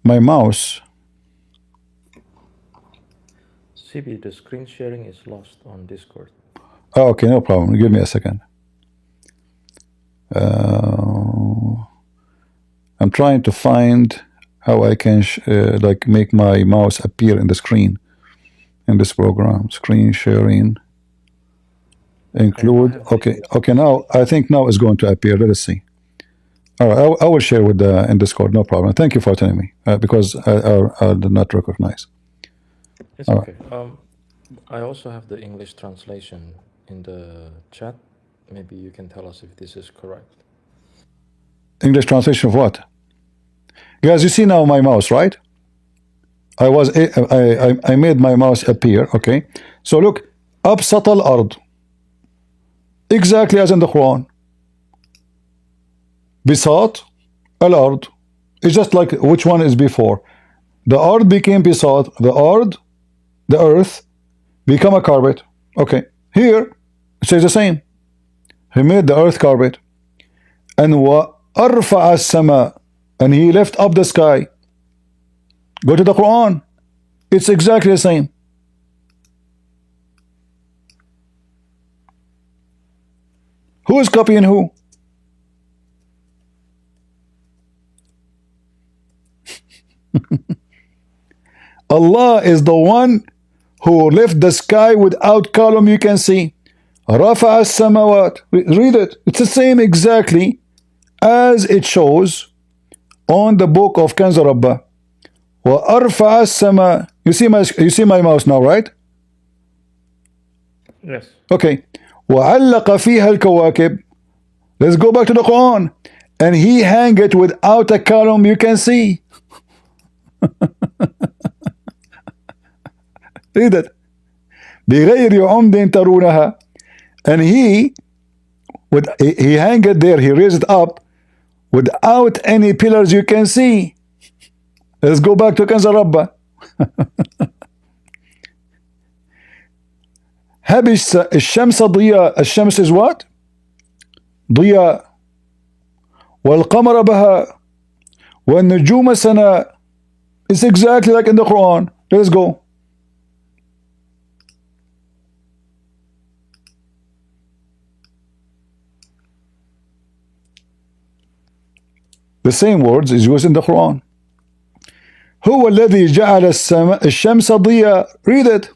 mouse.
CB, the screen sharing is lost on Discord.
Oh, okay, no problem. Give me a second. I'm trying to find how I can like make my mouse appear in the screen in this program. Screen sharing. Include. Okay. Now I think now it's going to appear. Let us see. All right, I will share with in Discord. No problem. Thank you for telling me because I did not recognize.
It's okay. I also have the English translation in the chat. Maybe you can tell us if this is correct.
English translation of what? Guys, you see now my mouse, right? I made my mouse appear. Okay. So look, أبسط الأرض. Exactly as in the Quran. Bisat al-ard. It's just like which one is before. The ard became bisat. The earth become a carpet. Okay. Here it says the same. He made the earth carpet. And wa arfa as-sama. And He left up the sky. Go to the Quran. It's exactly the same. Who is copying who? Allah is the one who left the sky without column. You can see. Rafa as-samawat. Read it. It's the same exactly as it shows on the book of Kanza Rabba. Wa arfa as-sama. You see my mouse now, right?
Yes.
Okay. وَعَلَّقَ فِيهَا الْكَوَاكِبِ. Let's go back to the Quran. And He hang it without a column. You can see. Read it. بِغَيْرِ عُمْدٍ تَرُونَهَا. And He hang it there. He raised it up without any pillars you can see. Let's go back to Kanza Rabba. هبش الشمس ضياء. الشمس is what? ضياء. والقمر بهاء. والنجوم سناء. It's exactly like in the Quran. Let's go. The same words is used in the Quran. هو الذي جعل الشمس ضياء. Read it.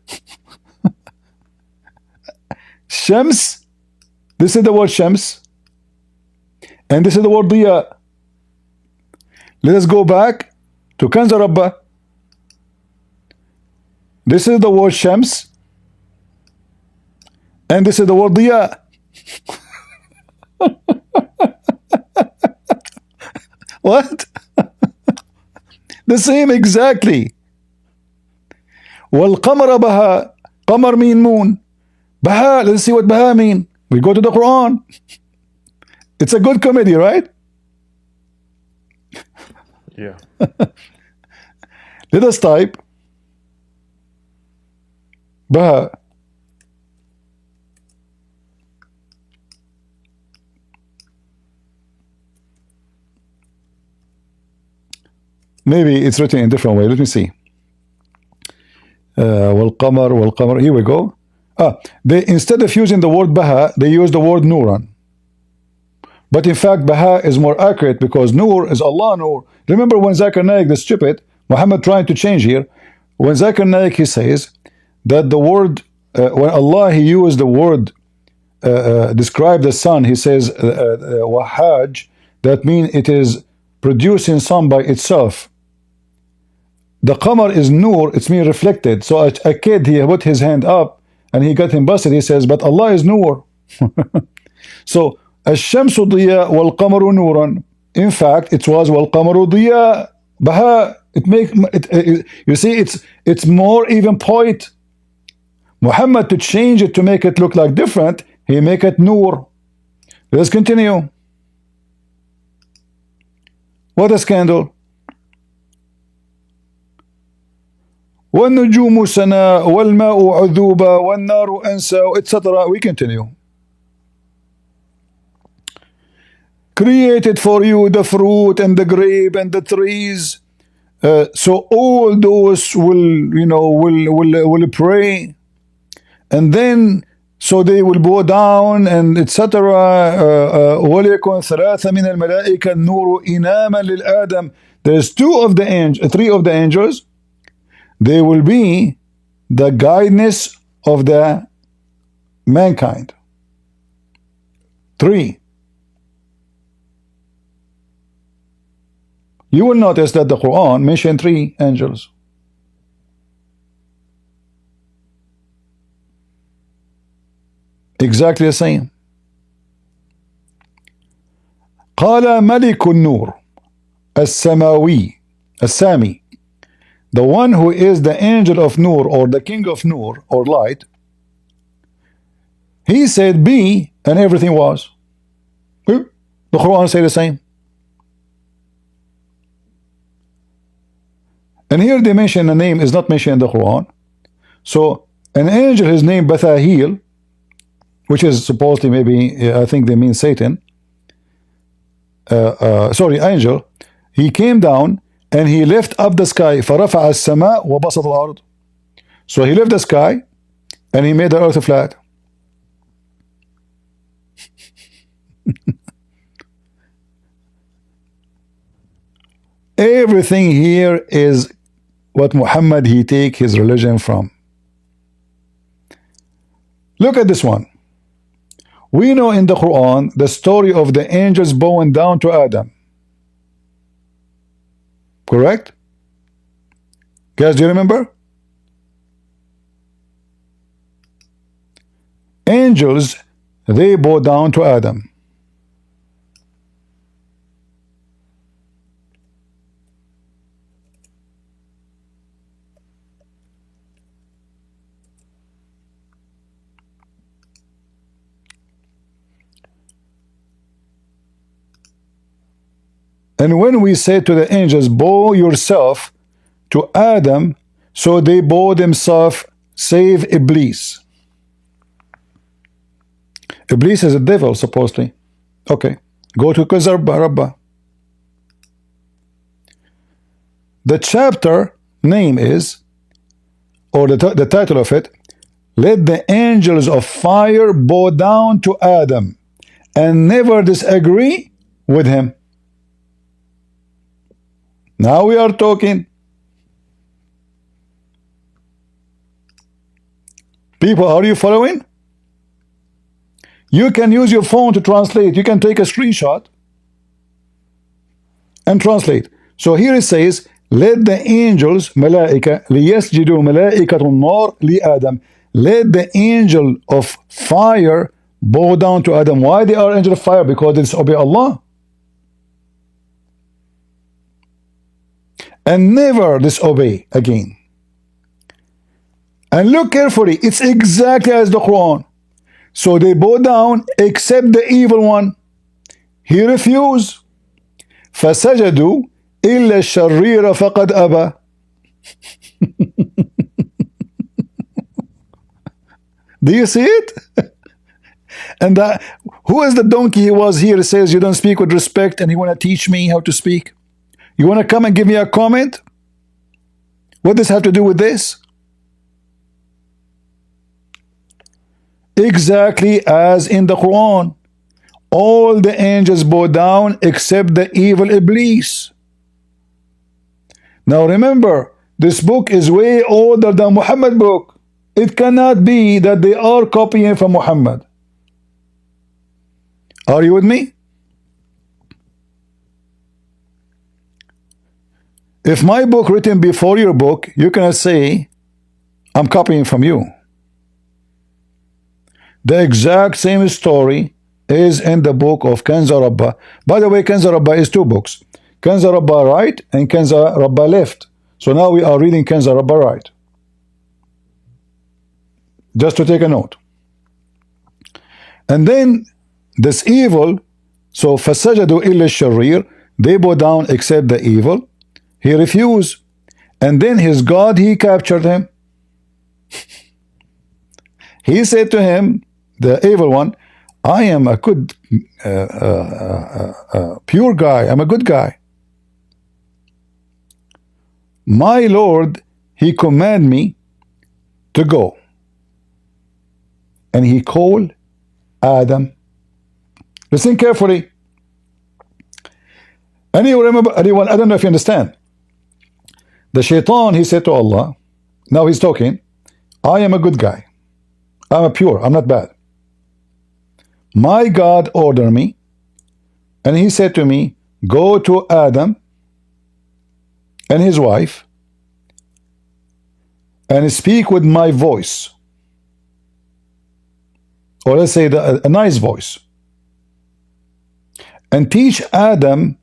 Shams. This is the word Shams. And this is the word Diya. Let us go back to Kanza Rabba. This is the word Shams. And this is the word Diya. What? The same exactly. وَالْقَمَرَ بَهَا. Qamar mean moon. Baha, let's see what Baha mean. We go to the Quran. It's a good comedy, right?
Yeah.
Let us type Baha. Maybe it's written in a different way. Let me see. Wal-Qamar. Here we go. They, instead of using the word Baha, they use the word Nuran. But in fact, Baha is more accurate because Nur is Allah Nur. Remember when Zakir Naik, the stupid, Muhammad trying to change here, when Zakir Naik, he says that the word, when Allah, he used the word, describe the sun, he says, Wahaj, that means it is producing sun by itself. The Qamar is Nur, it's mean reflected. So a kid, he put his hand up and he got him busted. He says, but Allah is Nur. So, الشمس ضياء والقمر نورا. In fact, it was والقمر ضياء. Baha, it make it, you see, it's more even point. Muhammad, to change it to make it look like different, he make it Nur. Let's continue. What a scandal. والنجوم سنا والماء عذوبا والنار أنسى, etc. We continue. Created for you the fruit and the grape and the trees, so all those will pray, and then so they will bow down and etc. وليكن ثلاثة من الملائكة النور إناما للآدم. There's three of the angels. They will be the guidance of the mankind. 3. You will notice that the Quran mentioned 3 angels. Exactly the same. قال ملك النور السماوي السامي, the one who is the angel of Nur, or the king of Nur, or light, he said be, and everything was. The Quran say the same. And here they mention a name is not mentioned in the Quran. So an angel, his name Bathahil, which is supposedly maybe, I think they mean Satan. Sorry, angel. He came down and he lifted up the sky. فَرَفَعَ السَّمَاء وَبَسَطَ الْأَرْض. So he lifted the sky and he made the earth flat. Everything here is what Muhammad he take his religion from. Look at this one. We know in the Quran the story of the angels bowing down to Adam. Correct? Guys, do you remember? Angels, they bow down to Adam. And when we say to the angels, bow yourself to Adam, so they bow themselves, save Iblis. Iblis is a devil, supposedly. Okay, go to Rabba. The chapter name is, or the title of it, let the angels of fire bow down to Adam and never disagree with him. Now we are talking. People, are you following? You can use your phone to translate. You can take a screenshot and translate. So here it says, let the angels, malaika, liyasjidu malaikatun nar li Adam. Let the angel of fire bow down to Adam. Why they are angel of fire? Because they disobey Allah. And never disobey again. And look carefully, it's exactly as the Quran. So they bow down except the evil one. He refused. فَسَجَدُوا إِلَّا الشَّرِّيرَ فَقَدْ أَبَى. Do you see it? And who is the donkey he was here? Says you don't speak with respect and you want to teach me how to speak. You want to come and give me a comment? What does this have to do with this? Exactly as in the Quran. All the angels bow down except the evil Iblis. Now remember, this book is way older than Muhammad book. It cannot be that they are copying from Muhammad. Are you with me? If my book written before your book, you cannot say I'm copying from you. The exact same story is in the book of Kanza Rabbah. By the way, Kanza Rabbah is two books. Kanza Rabbah right and Kanza Rabbah left. So now we are reading Kanza Rabbah right. Just to take a note. And then this evil, so فَسَجَدُوا إِلَّا الشَّرِيرِ, they bow down except the evil. He refused. And then his God, he captured him. He said to him, the evil one, I am a good, pure guy. I'm a good guy. My Lord, he commanded me to go. And he called Adam. Listen carefully. Anyone, I don't know if you understand. The shaitan, he said to Allah, now he's talking, I am a good guy. I'm a pure, I'm not bad. My God ordered me, and he said to me, go to Adam and his wife and speak with my voice. Or let's say a nice voice. And teach Adam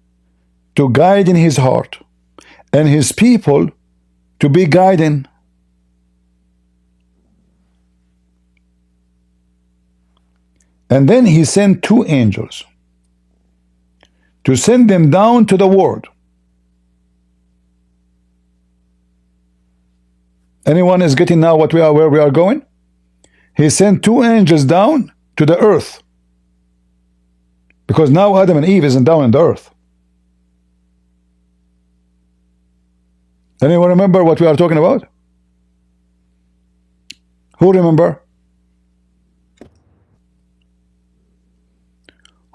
to guide in his heart and his people to be guiding. And then he sent two angels to send them down to the world. Anyone is getting now what we are, where we are going? He sent two angels down to the earth. Because now Adam and Eve isn't down in the earth. Anyone remember what we are talking about? Who remember?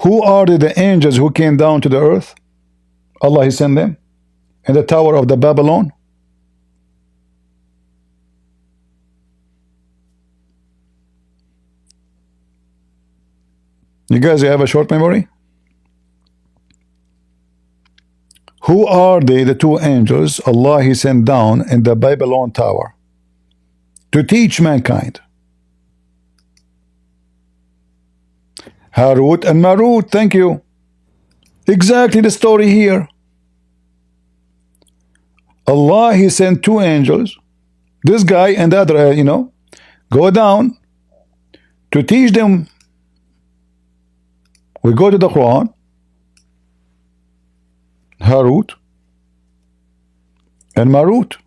Who are the angels who came down to the earth? Allah, he sent them in the tower of the Babylon. You guys have a short memory? Who are they, the two angels Allah he sent down in the Babylon tower to teach mankind? Harut and Marut, thank you. Exactly the story here. Allah he sent two angels, this guy and the other, go down to teach them. We go to the Quran, Harut and Marut.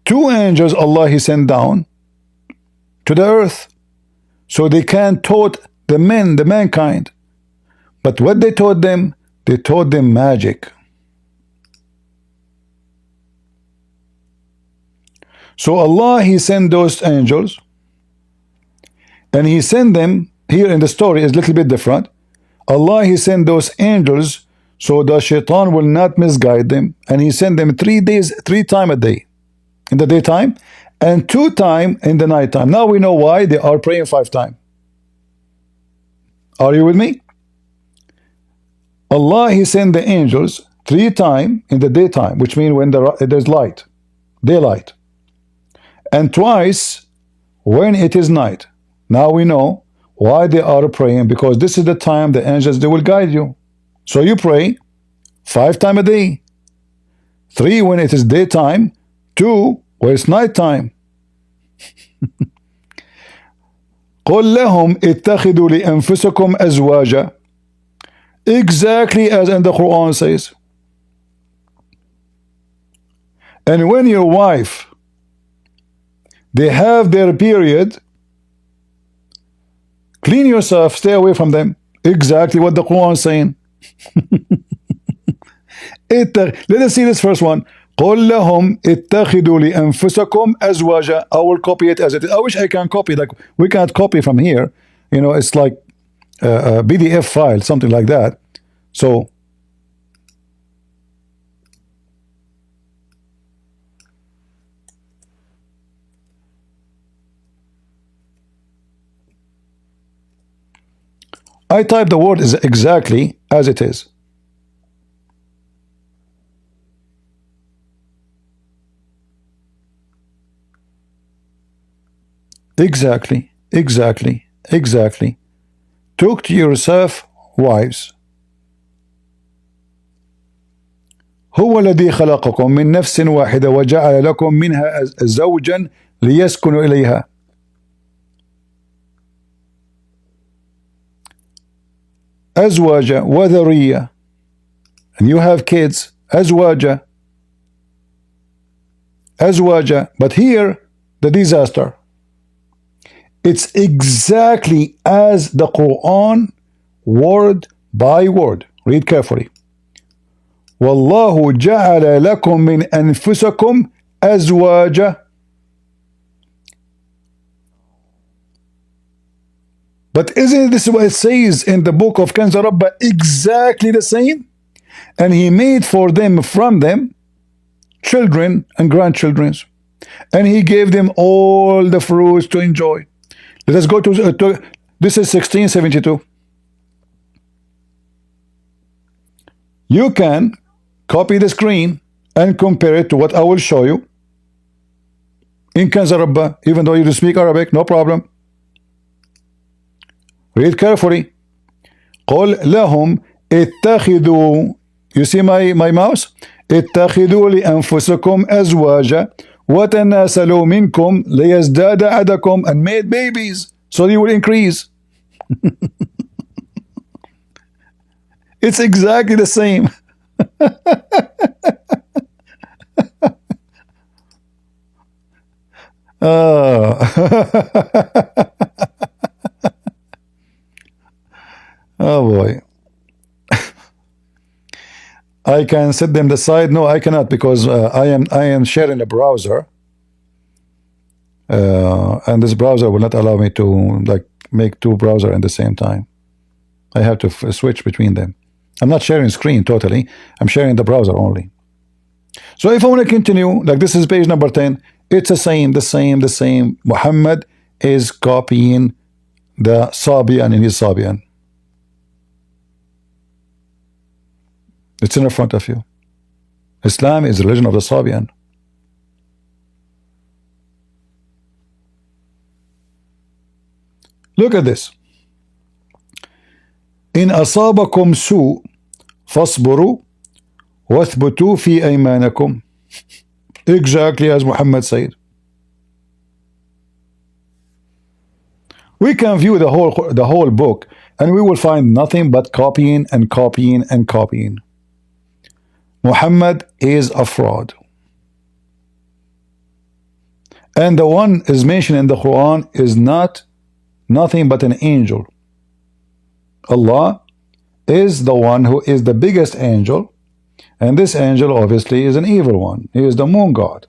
Two angels Allah he sent down to the earth so they can taught the mankind. But what they taught them? They taught them magic. So Allah he sent those angels, and he sent them here in the story is a little bit different. Allah he sent those angels so the shaitan will not misguide them, and he sent them 3 days, 3 times a day in the daytime and 2 times in the night time. Now we know why they are praying 5 times. Are you with me? Allah he sent the angels 3 times in the daytime, which means when there's light, daylight, and twice when it is night. Now we know why they are praying, because this is the time the angels, they will guide you. So you pray 5 times a day, 3 when it is daytime, 2 when it's night time. قل لهم اتخذوا لأنفسكم أزواجا, exactly as in the Quran says. And when your wife, they have their period, clean yourself, stay away from them. Exactly what the Quran is saying. Let us see this first one. قل لهم اتخذوا لأنفسكم أزواجا. I will copy it as it is. I wish I can copy, like we can't copy from here. You know, it's like a PDF file, something like that. So I type the word is exactly as it is. Exactly, exactly, exactly. Took to yourself wives. هو الذي خلقكم من نفس واحدة وجعل لكم منها زوجا ليسكنوا إليها. أزواجا وذرية. And you have kids. أزواجا. أزواجا. But here, the disaster. It's exactly as the Quran, word by word. Read carefully. والله جعل لكم من أنفسكم أزواجا. But isn't this what it says in the book of Kanz Rabbah? Exactly the same. And he made for them from them children and grandchildren. And he gave them all the fruits to enjoy. Let us go to this is 1672. You can copy the screen and compare it to what I will show you in Kanz Rabbah, even though you don't speak Arabic, no problem. Read carefully. قل لهم اتخذوا. You see my mouse? اتخذوا لأنفسكم أزواجا وتناسلوا منكم ليزداد عددكم, and made babies so you will increase. It's exactly the same. Oh boy. I can set them aside. No, I cannot, because I am sharing a browser, and this browser will not allow me to like make two browsers at the same time. I have to switch between them. I'm not sharing screen totally. I'm sharing the browser only. So if I want to continue, like this is page number 10, it's the same. Muhammad is copying the Sabian in his Sabian. It's in front of you. Islam is the religion of the Sabian. Look at this. إن أصابكم سوء فاصبروا واثبتوا في أيمانكم. Exactly as Muhammad said. We can view the whole book and we will find nothing but copying and copying and copying. Muhammad is a fraud. And the one is mentioned in the Quran is nothing but an angel. Allah is the one who is the biggest angel, and this angel obviously is an evil one. He is the moon god.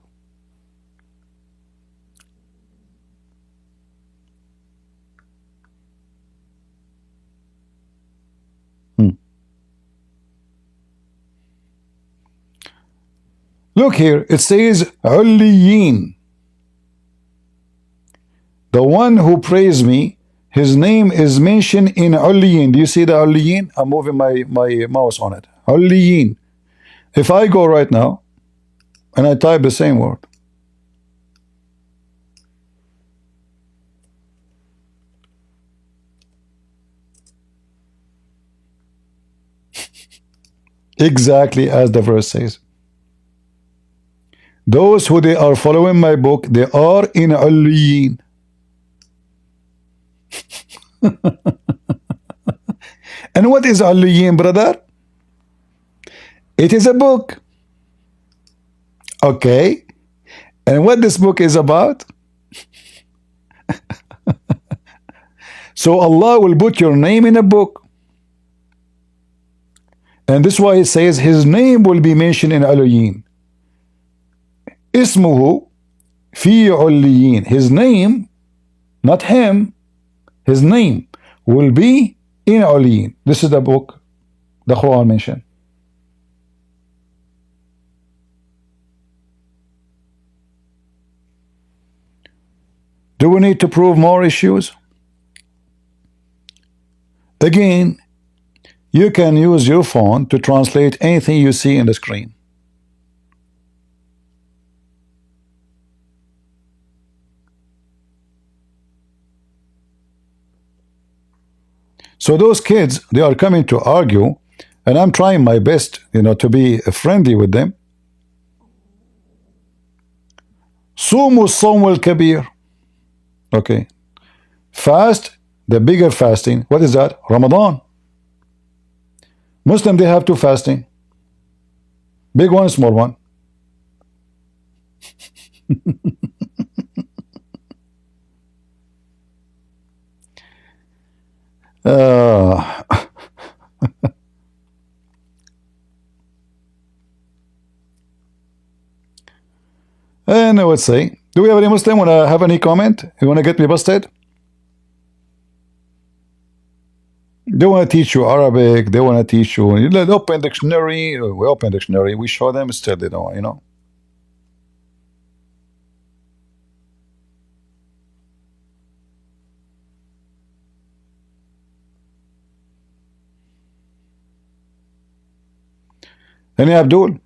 Look here, it says Ulliyin. The one who praised me, his name is mentioned in Ulliyin. Do you see the Ulliyin? I'm moving my mouse on it. Ulliyin. If I go right now and I type the same word, exactly as the verse says. Those who they are following my book, they are in Ulliyin. And what is Ulliyin, brother? It is a book. Okay. And what this book is about? So Allah will put your name in a book. And this is why it says his name will be mentioned in Aliyin. Ismuhu fi Aliyin. His name, not him, his name will be in Aliyin. This is the book the Quran mentioned. Do we need to prove more issues? Again, you can use your phone to translate anything you see in the screen. So those kids, they are coming to argue, and I'm trying my best, to be friendly with them. Sumu Sawm al-Kabir. Okay. Fast, the bigger fasting. What is that? Ramadan. Muslim, they have two fasting. Big one, small one. And I would say, do we have any Muslim want to have any comment? You want to get me busted? They want to teach you Arabic. They want to teach you open dictionary. We open dictionary. We show them, still they don't, Any Abdul?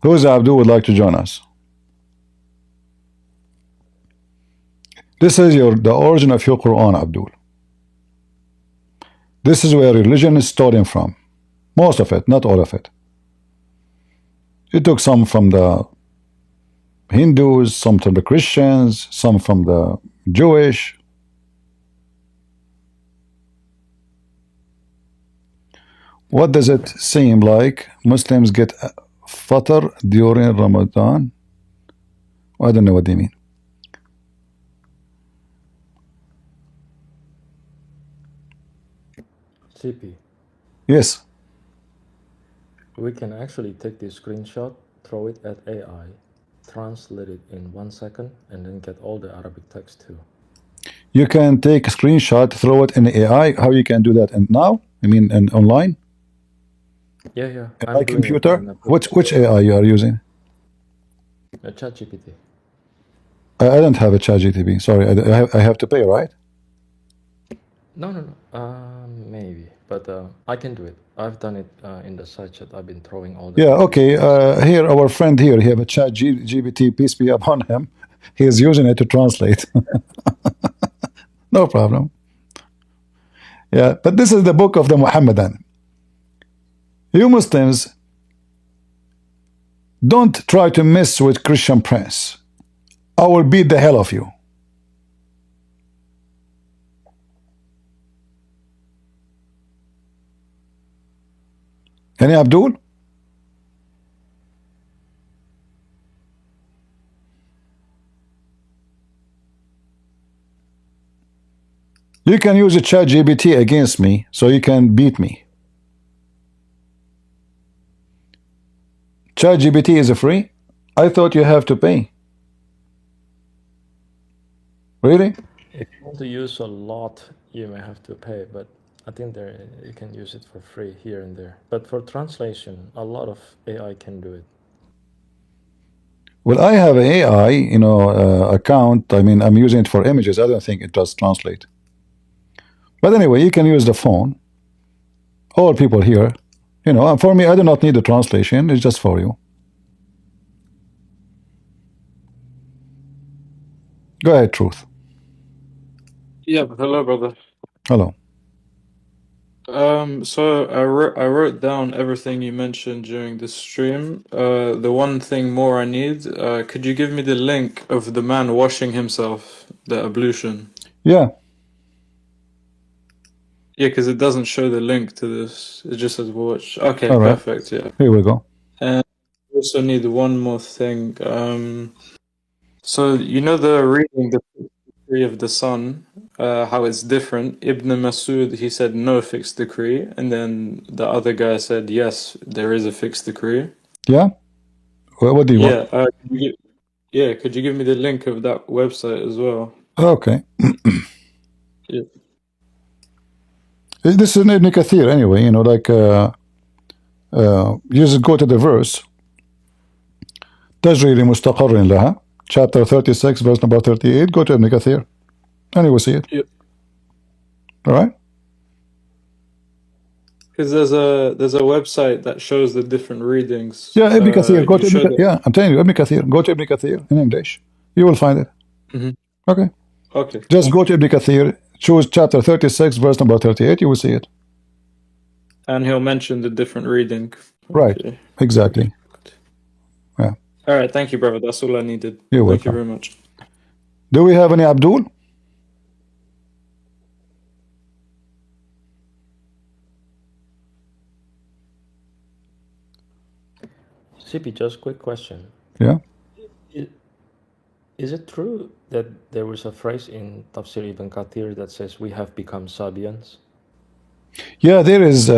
Who's Abdul would like to join us? This is the origin of your Quran, Abdul. This is where religion is starting from. Most of it, not all of it. You took some from the Hindus, some from the Christians, some from the Jewish. What does it seem like Muslims get fatar during Ramadan? I don't know what they mean.
CP.
Yes.
We can actually take this screenshot, throw it at AI, translate it in 1 second, and then get all the Arabic text too.
You can take a screenshot, throw it in AI. How you can do that? And now? I mean, and online?
Yeah.
AI computer? Which AI you are using?
A ChatGPT.
I don't have a ChatGPT. Sorry, I have to pay, right?
No. Maybe, but I can do it. I've done it in the side chat. I've been throwing all the.
Yeah. Okay. Here, our friend here, he have a ChatGPT. Peace be upon him. He is using it to translate. No problem. Yeah, but this is the book of the Muhammadan. You Muslims, don't try to mess with Christian Prince. I will beat the hell of you. Any Abdul? You can use a ChatGPT against me, so you can beat me. ChatGPT is free? I thought you have to pay. Really?
If you want to use a lot, you may have to pay, but I think you can use it for free here and there. But for translation, a lot of AI can do it.
Well, I have an AI, account. I mean, I'm using it for images. I don't think it does translate. But anyway, you can use the phone. All people here, for me, I do not need the translation. It's just for you. Go ahead, Truth.
Yeah, hello, brother.
Hello.
So I wrote down everything you mentioned during the stream. The one thing more I need, could you give me the link of the man washing himself, the ablution?
Yeah.
Yeah, because it doesn't show the link to this. It just says watch. Okay,
All right.
perfect. Yeah.
Here we go.
And we also need one more thing. So you know the reading the decree of the sun, how it's different. Ibn Masud, he said no fixed decree, and then the other guy said yes, there is a fixed decree.
Yeah. What do you want?
Could you give me the link of that website as well?
Okay.
Yeah.
This is Ibn Kathir anyway. You know, like you just go to the verse. تجري لمستقر لها, chapter 36, verse number 38. Go to Ibn Kathir, and you will see it.
Yep.
All right.
Because there's a website that shows the different readings.
Yeah, Ibn Kathir. Go to Ibn Kathir. Yeah, I'm telling you, Ibn Kathir. Go to Ibn Kathir in English. You will find it. Okay.
Okay.
Just go to Ibn Kathir. Choose chapter 36, verse number 38. You will see it.
And he'll mention the different reading.
Right.
Okay.
Exactly. Yeah.
All right. Thank you, brother. That's all I needed.
You're welcome.
Thank you very much.
Do we have any Abdul?
CP, just quick question.
Yeah.
Is it true that there was a phrase in Tafsir Ibn Kathir that says we have become Sabians?
Yeah, there is.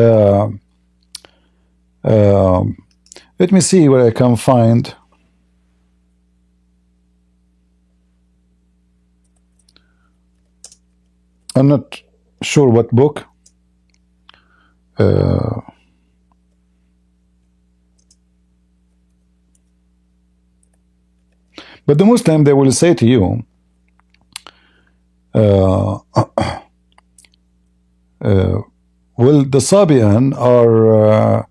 Let me see where I can find. I'm not sure what book. But the Muslim, they will say to you, well, the Sabian are,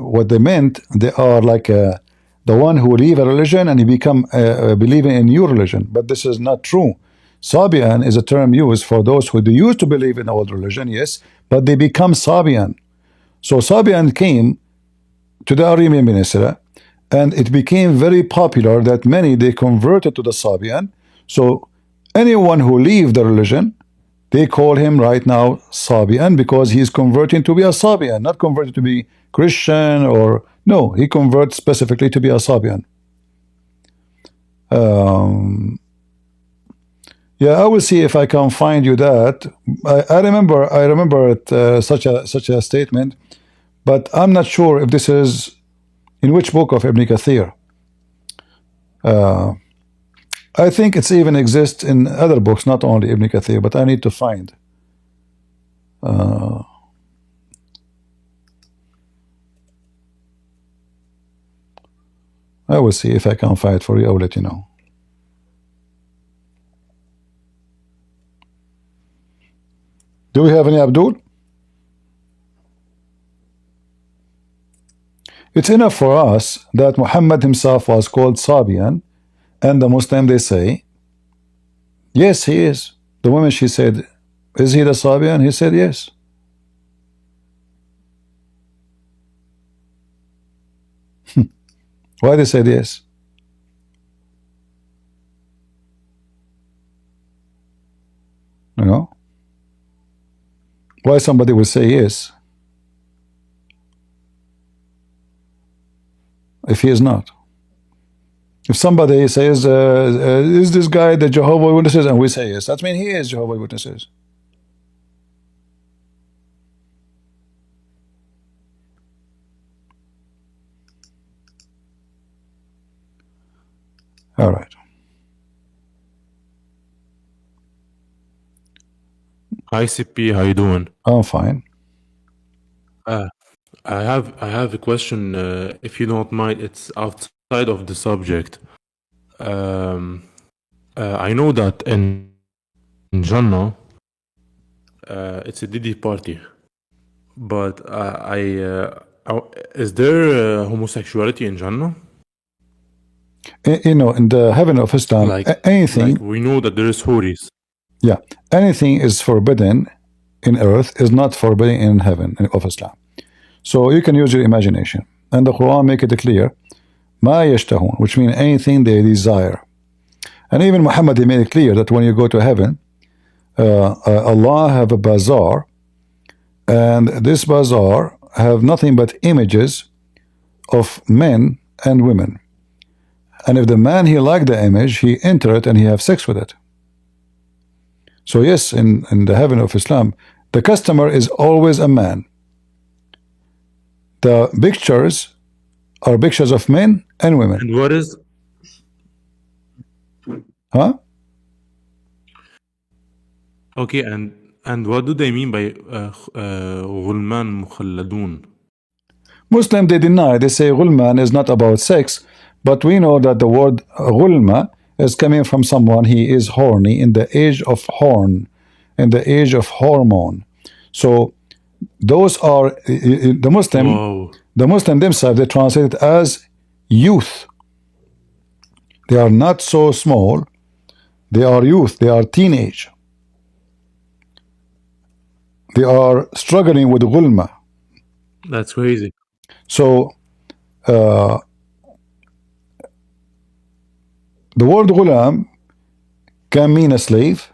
what they meant, they are like the one who leave a religion and he become believing in your religion. But this is not true. Sabian is a term used for those who used to believe in the old religion, yes, but they become Sabian. So Sabian came to the Arabian Peninsula, and it became very popular that many, they converted to the Sabian. So anyone who leave the religion, they call him right now Sabian, because he is converting to be a Sabian, not converted to be Christian or no, he converts specifically to be a Sabian. Yeah, I will see if I can find you that. I remember it, such a statement, but I'm not sure if this is in which book of Ibn Kathir. I think it's even exists in other books, not only Ibn Kathir, but I need to find. I will see if I can find it for you. I will let you know. Do we have any Abdul? It's enough for us that Muhammad himself was called Sabian, and the Muslim, they say, yes, he is. The woman, she said, is he the Sabian? He said, yes. Why they said yes? You know? Why somebody will say yes if he is not? If somebody says, is this guy the Jehovah's Witnesses? And we say yes, that means he is Jehovah's Witnesses. All right.
Hi CP, how you doing?
I'm fine.
I have a question, if you don't mind. It's outside of the subject. I know that in Jannah, it's a Didi party, but is there homosexuality in Jannah?
You know, in the heaven of Islam, anything.
Like we know that there is houris.
Yeah, anything is forbidden in earth is not forbidden in heaven of Islam. So you can use your imagination, and the Quran make it clear, ma yashtahun, which means anything they desire. And even Muhammad, he made it clear that when you go to heaven, Allah have a bazaar, and this bazaar have nothing but images of men and women. And if the man he like the image, he enter it and he have sex with it. So yes, in the heaven of Islam, the customer is always a man. The pictures are pictures of men and women.
And what is?
Huh?
Okay, and what do they mean by غلمان مخلدون?
Muslim, they deny. They say غلمان is not about sex, but we know that the word غلما is coming from someone he is horny, in the age of horn, in the age of hormone. So those are the Muslim.
Wow.
The Muslim themselves, they translate it as youth. They are not so small. They are youth. They are teenage. They are struggling with غلما.
That's crazy.
So the word ghulam can mean a slave,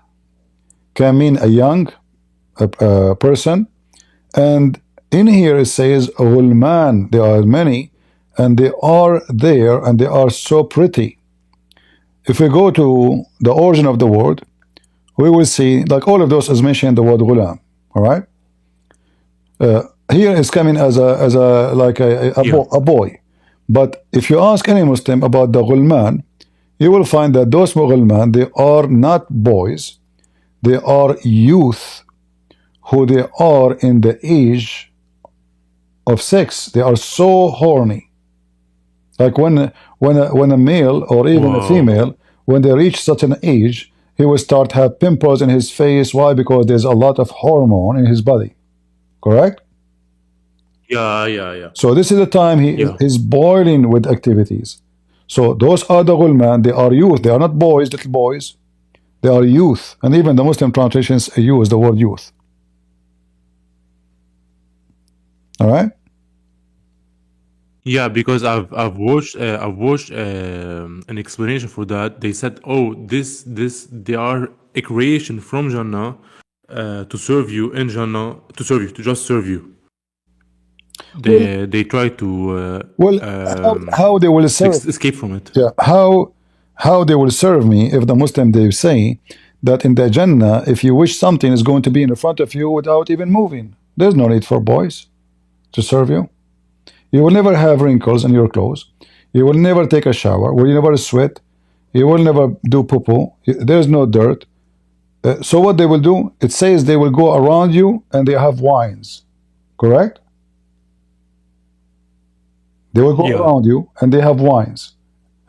can mean a young person, and in here it says ghulman. There are many, and they are there, and they are so pretty. If we go to the origin of the word, we will see, like all of those is mentioned the word ghulam. All right. Here is coming as a like a boy. But if you ask any Muslim about the ghulman, you will find that those ghulman, they are not boys, they are youth, who they are in the age of sex. They are so horny. Like when a male or even a female, when they reach such an age, he will start have pimples in his face. Why? Because there's a lot of hormone in his body. Correct?
Yeah.
So this is the time he is boiling with activities. So those are the ghulman. They are youth. They are not boys, little boys. They are youth. And even the Muslim translations use the word youth. All right.
Yeah, because I've watched an explanation for that. They said, oh, this they are a creation from Jannah to serve you in Jannah, to just serve you. They try to
how they will serve,
escape from it.
Yeah, how they will serve me if the Muslim, they say that in the Jannah, if you wish something is going to be in front of you without even moving. There's no need for boys to serve you. You will never have wrinkles in your clothes. You will never take a shower. You will never sweat. You will never do poo-poo. There's no dirt. So what they will do, it says they will go around you and they have wines. Correct? They will go around you and they have wines.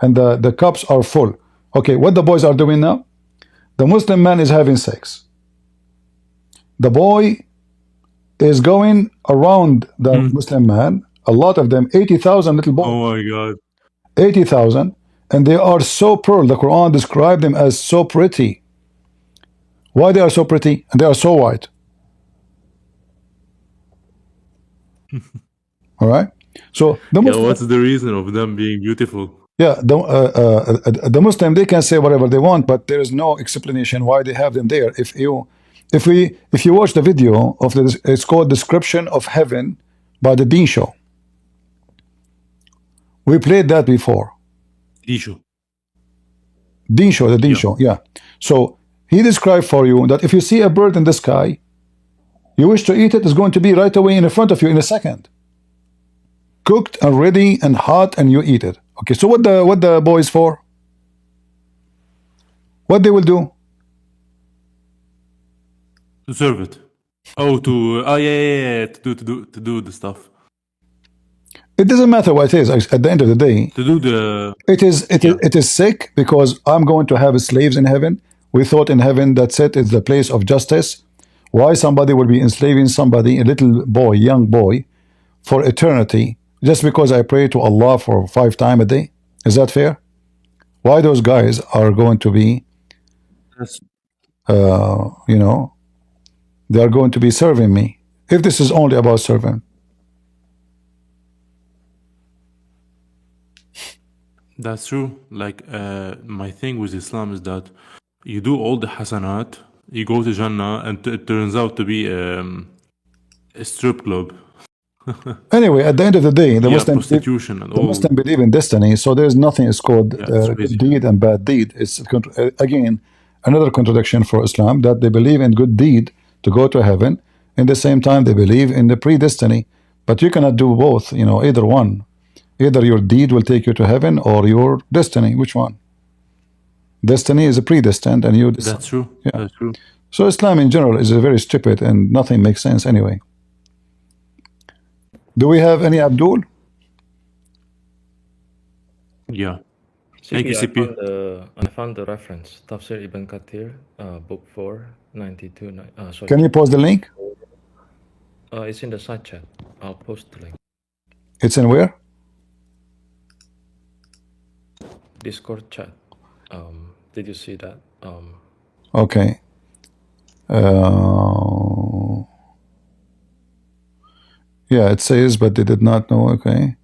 And the cups are full. Okay, what the boys are doing now? The Muslim man is having sex. The boy is going around the Muslim man. A lot of them, 80,000 little boys.
Oh my God.
80,000. And they are so pearl. The Quran described them as so pretty. Why they are so pretty? And they are so white. All right. So the Muslim,
what's the reason of them being beautiful?
Yeah, the Muslim, they can say whatever they want, but there is no explanation why they have them there. If you watch the video of it's called Description of Heaven by the Dean Show. We played that before.
Dean Show.
The Dean Show, yeah. So he described for you that if you see a bird in the sky, you wish to eat it, it's going to be right away in front of you in a second. Cooked and ready and hot, and you eat it. Okay, so what the boys for? What they will do?
To serve it. To do the stuff.
It doesn't matter what it is. At the end of the day,
To do the.
It is sick because I'm going to have slaves in heaven. We thought in heaven that's it. It's the place of justice. Why somebody will be enslaving somebody, a little boy, young boy, for eternity, just because I pray to Allah for 5 times a day? Is that fair? Why those guys are going to be, you know, they are going to be serving me? If this is only about serving.
That's true. Like my thing with Islam is that you do all the hasanat you go to Jannah and it turns out to be a strip club.
Anyway, at the end of the day, the
prostitution and all.
Muslim believe in destiny, so there's nothing is called good
crazy.
deed and bad deed. It's again another contradiction for Islam, that they believe in good deed to go to heaven, in the same time they believe in the predestiny. But you cannot do both, you know, either one. Either your deed will take you to heaven or your destiny. Which one? Destiny is a predestined, and you.
That's true.
Yeah.
That's true.
So Islam in general is very stupid and nothing makes sense anyway. Do we have any Abdul?
Yeah.
CP,
Thank you, CP.
I found the reference. Tafsir Ibn Kathir, book 4, 92. Sorry.
Can you post the link?
It's in the side chat. I'll post the link.
It's in where?
Discord chat. Did you see that?
Okay. Yeah, it says, but they did not know. Okay.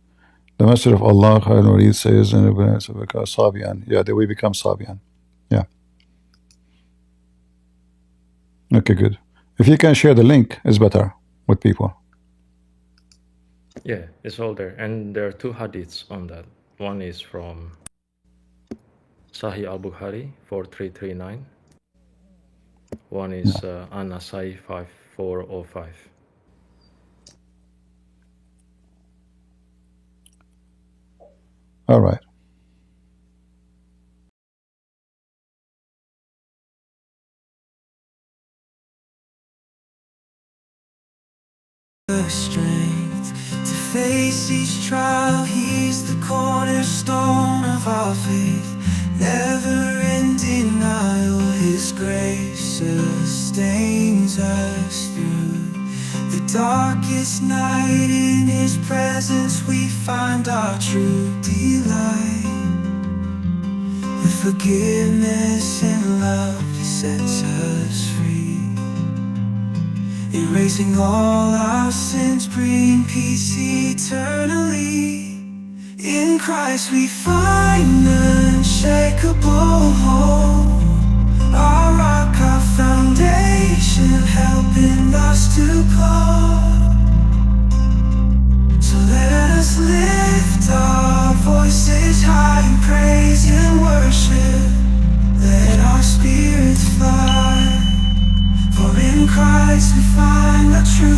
The Messenger of Allah Khalid says, Sabian. Yeah, we become Sabian. Yeah. Okay, good. If you can share the link, it's better with people.
Yeah, it's all there. And there are 2 hadiths on that. One is from Sahih al-Bukhari 4339. One is An-Nasai 5405.
All right.
The strength to face each trial, He's the cornerstone of our faith. Never in denial, His grace sustains us through the darkest night. In His presence we find our true delight. With forgiveness and love, He sets us free. Erasing all our sins, bring peace eternally. In Christ we find unshakable hope. Our rock, our foundation, helping us to go. So let us lift our voices high in praise and worship. Let our spirits fly. For in Christ we find our true